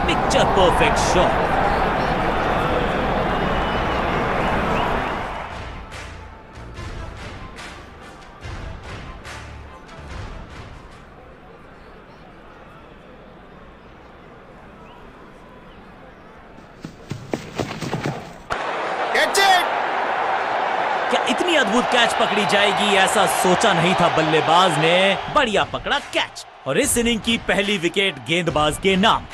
Picture perfect shot. क्या इतनी अद्भुत कैच पकड़ी जाएगी, ऐसा सोचा नहीं था बल्लेबाज ने। बढ़िया पकड़ा कैच, और इस इनिंग की पहली विकेट गेंदबाज के नाम।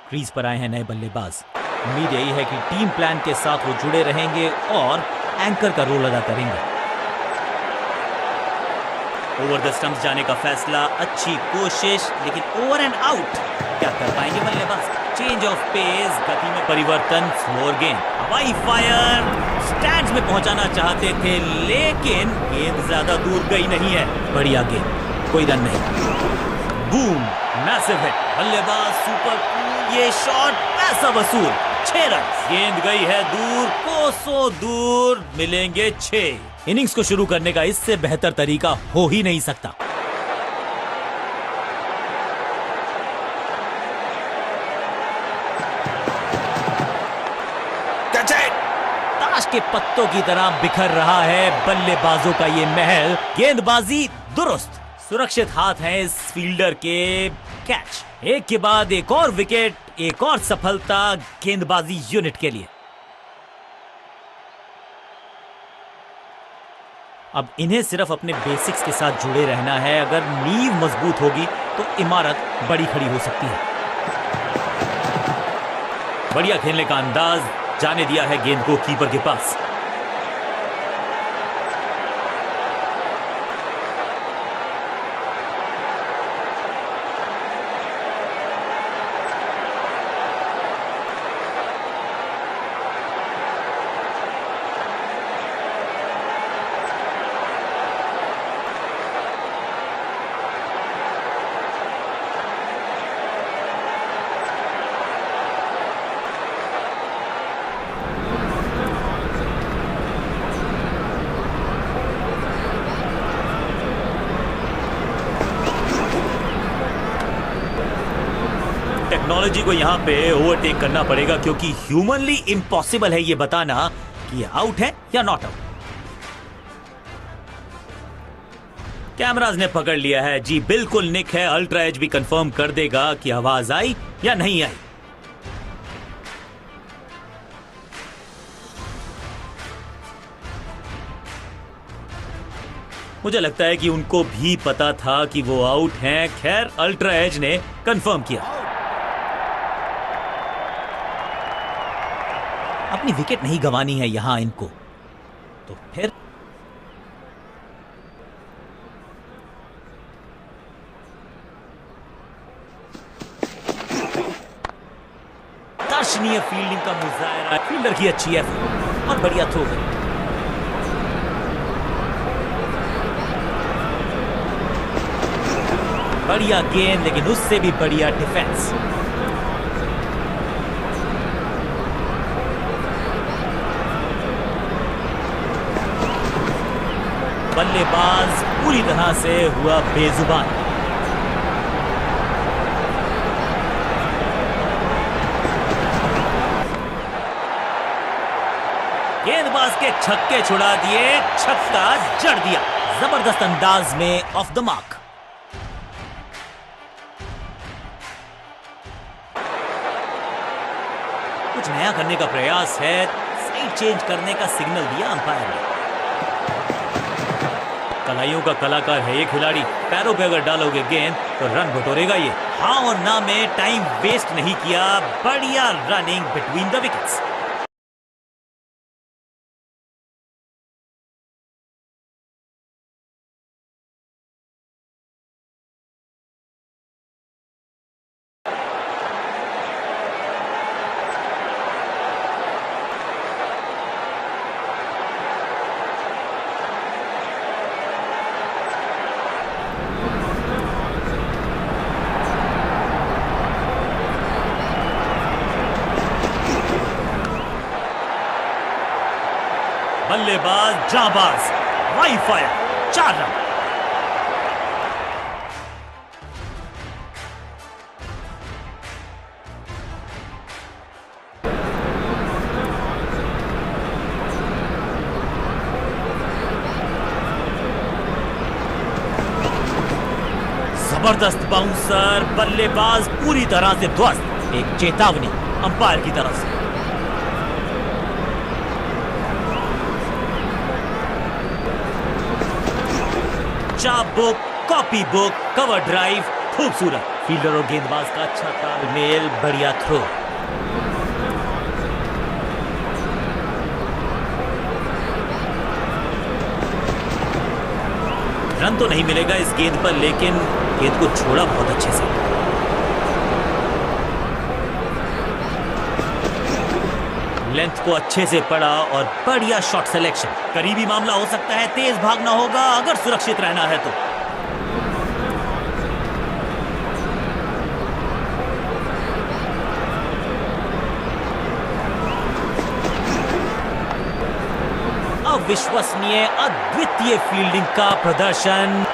क्रीज पर आए हैं नए बल्लेबाज। उम्मीद यही है कि टीम प्लान के साथ वो जुड़े रहेंगे और एंकर का रोल अदा करेंगे। ओवर द स्टंप्स जाने का फैसला, अच्छी कोशिश, लेकिन ओवर एंड आउट। क्या कर पाएंगे बल्लेबाज? चेंज ऑफ पेस, गति में परिवर्तन, फ्लोर गेंद, हवाई फायर, स्टैंड्स में पहुंचाना चाहते थे, लेकिन गेंद ज्यादा दूर गई नहीं है। बढ़िया गेंद, कोई रन नहीं। बूम, मैसिव हिट, बल्लेबाज सुपर कूल, ये शॉट पैसा वसूल, 6 रन। गेंद गई है दूर, कोसों दूर, मिलेंगे 6। इनिंग्स को शुरू करने का इससे बेहतर तरीका हो ही नहीं सकता। ताश के पत्तों की तरह बिखर रहा है बल्लेबाजों का ये महल। गेंदबाजी दुरुस्त, सुरक्षित हाथ हैं इस फील्डर के। कैच, एक के बाद एक और विकेट, एक और सफलता गेंदबाजी यूनिट के लिए। अब इन्हें सिर्फ अपने बेसिक्स के साथ जुड़े रहना है। अगर नींव मजबूत होगी तो इमारत बड़ी खड़ी हो सकती है। बढ़िया खेलने का अंदाज, जाने दिया है गेंद को कीपर के पास। टेक्नोलॉजी को यहां पे ओवरटेक करना पड़ेगा, क्योंकि ह्यूमनली इम्पॉसिबल है ये बताना कि ये आउट है या नॉट आउट। कैमराज ने पकड़ लिया है जी, बिल्कुल निक है। अल्ट्रा एज भी कंफर्म कर देगा कि आवाज आई या नहीं आई। मुझे लगता है कि उनको भी पता था कि वो आउट हैं। खैर, अल्ट्रा एज ने कंफर्म किया। अपनी विकेट नहीं गंवानी है यहां इनको, तो फिर दर्शनीय फील्डिंग का मुजाहरा, फील्डर की अच्छी है और बढ़िया थ्रो है। बढ़िया गेंद, लेकिन उससे भी बढ़िया डिफेंस। बल्लेबाज पूरी तरह से हुआ बेजुबान। गेंदबाज के छक्के छुड़ा दिए, छक्का जड़ दिया जबरदस्त अंदाज में, ऑफ द मार्क। कुछ नया करने का प्रयास है, साइड चेंज करने का सिग्नल दिया अंपायर ने। कलाइयों का कलाकार है ये खिलाड़ी, पैरों पे अगर डालोगे गेंद तो रन बटोरेगा ये। हाँ और ना में टाइम वेस्ट नहीं किया, बढ़िया रनिंग बिटवीन द विकेट्स। बल्लेबाज जाबाज, वाई फायर, 4 रन। जबरदस्त बाउंसर, बल्लेबाज पूरी तरह से ध्वस्त। एक चेतावनी अंपायर की तरफ से। चाप book, copy book, cover drive, खूबसूरत। फील्डर और गेंदबाज का अच्छा तालमेल, बढ़िया थ्रो। रन तो नहीं मिलेगा इस गेंद पर, लेकिन गेंद को छोड़ा बहुत अच्छे से। लेंथ को अच्छे से पड़ा और बढ़िया शॉट सिलेक्शन। करीबी मामला हो सकता है, तेज भागना होगा अगर सुरक्षित रहना है तो। अविश्वसनीय अद्वितीय फील्डिंग का प्रदर्शन।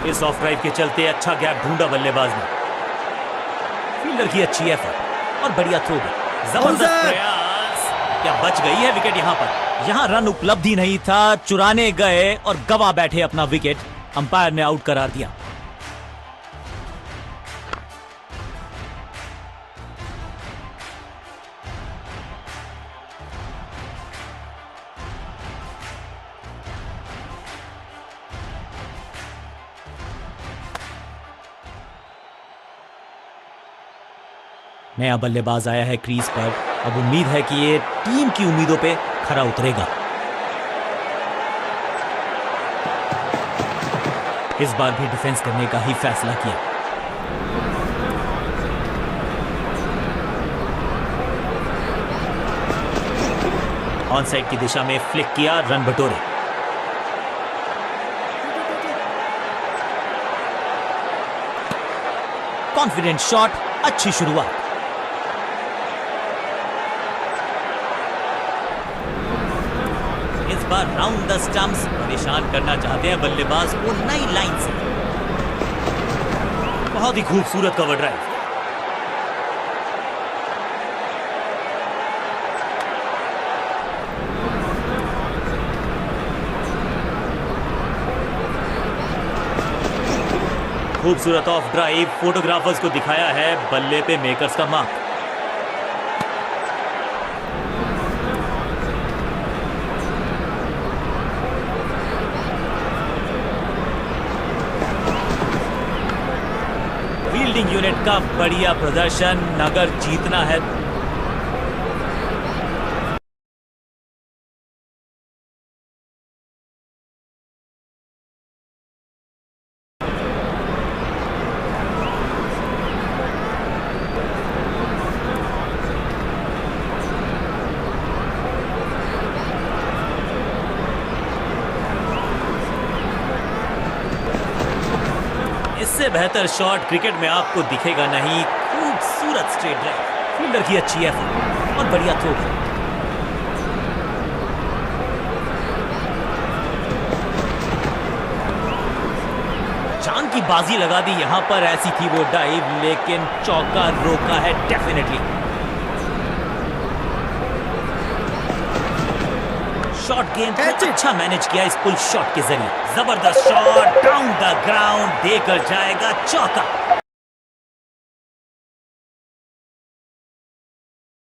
इस ऑफ ड्राइव के चलते अच्छा गैप ढूंढा बल्लेबाज ने। फील्डर की अच्छी एफर्ट और बढ़िया थ्रो भी। जबरदस्त प्रयास, क्या बच गई है विकेट यहां पर। यहां रन उपलब्ध ही नहीं था, चुराने गए और गवा बैठे अपना विकेट। अंपायर ने आउट करार दिया। नया बल्लेबाज आया है क्रीज पर। अब उम्मीद है कि ये टीम की उम्मीदों पे खरा उतरेगा। इस बार भी डिफेंस करने का ही फैसला किया। ऑन साइड की दिशा में फ्लिक किया, रन बटोरे। कॉन्फिडेंट शॉट, अच्छी शुरुआत। इस बार राउंड द स्टंप्स परेशान करना चाहते हैं बल्लेबाज को नई लाइन से। बहुत ही खूबसूरत कवर ड्राइव। खूबसूरत ऑफ ड्राइव, फोटोग्राफर्स को दिखाया है बल्ले पे मेकर्स का मार्क। फील्डिंग यूनिट का बढ़िया प्रदर्शन, अगर जीतना है। इससे बेहतर शॉट क्रिकेट में आपको दिखेगा नहीं। खूबसूरत स्ट्रेट ड्राइव, फील्डर की अच्छी एफर्ट और बढ़िया थ्रो। जान की बाजी लगा दी यहां पर। ऐसी थी वो डाइव, लेकिन चौका रोका है डेफिनेटली। शॉट गेंद को अच्छा मैनेज किया इस पुल शॉट के जरिए। जबरदस्त शॉट, डाउन द ग्राउंड, देकर जाएगा चौका।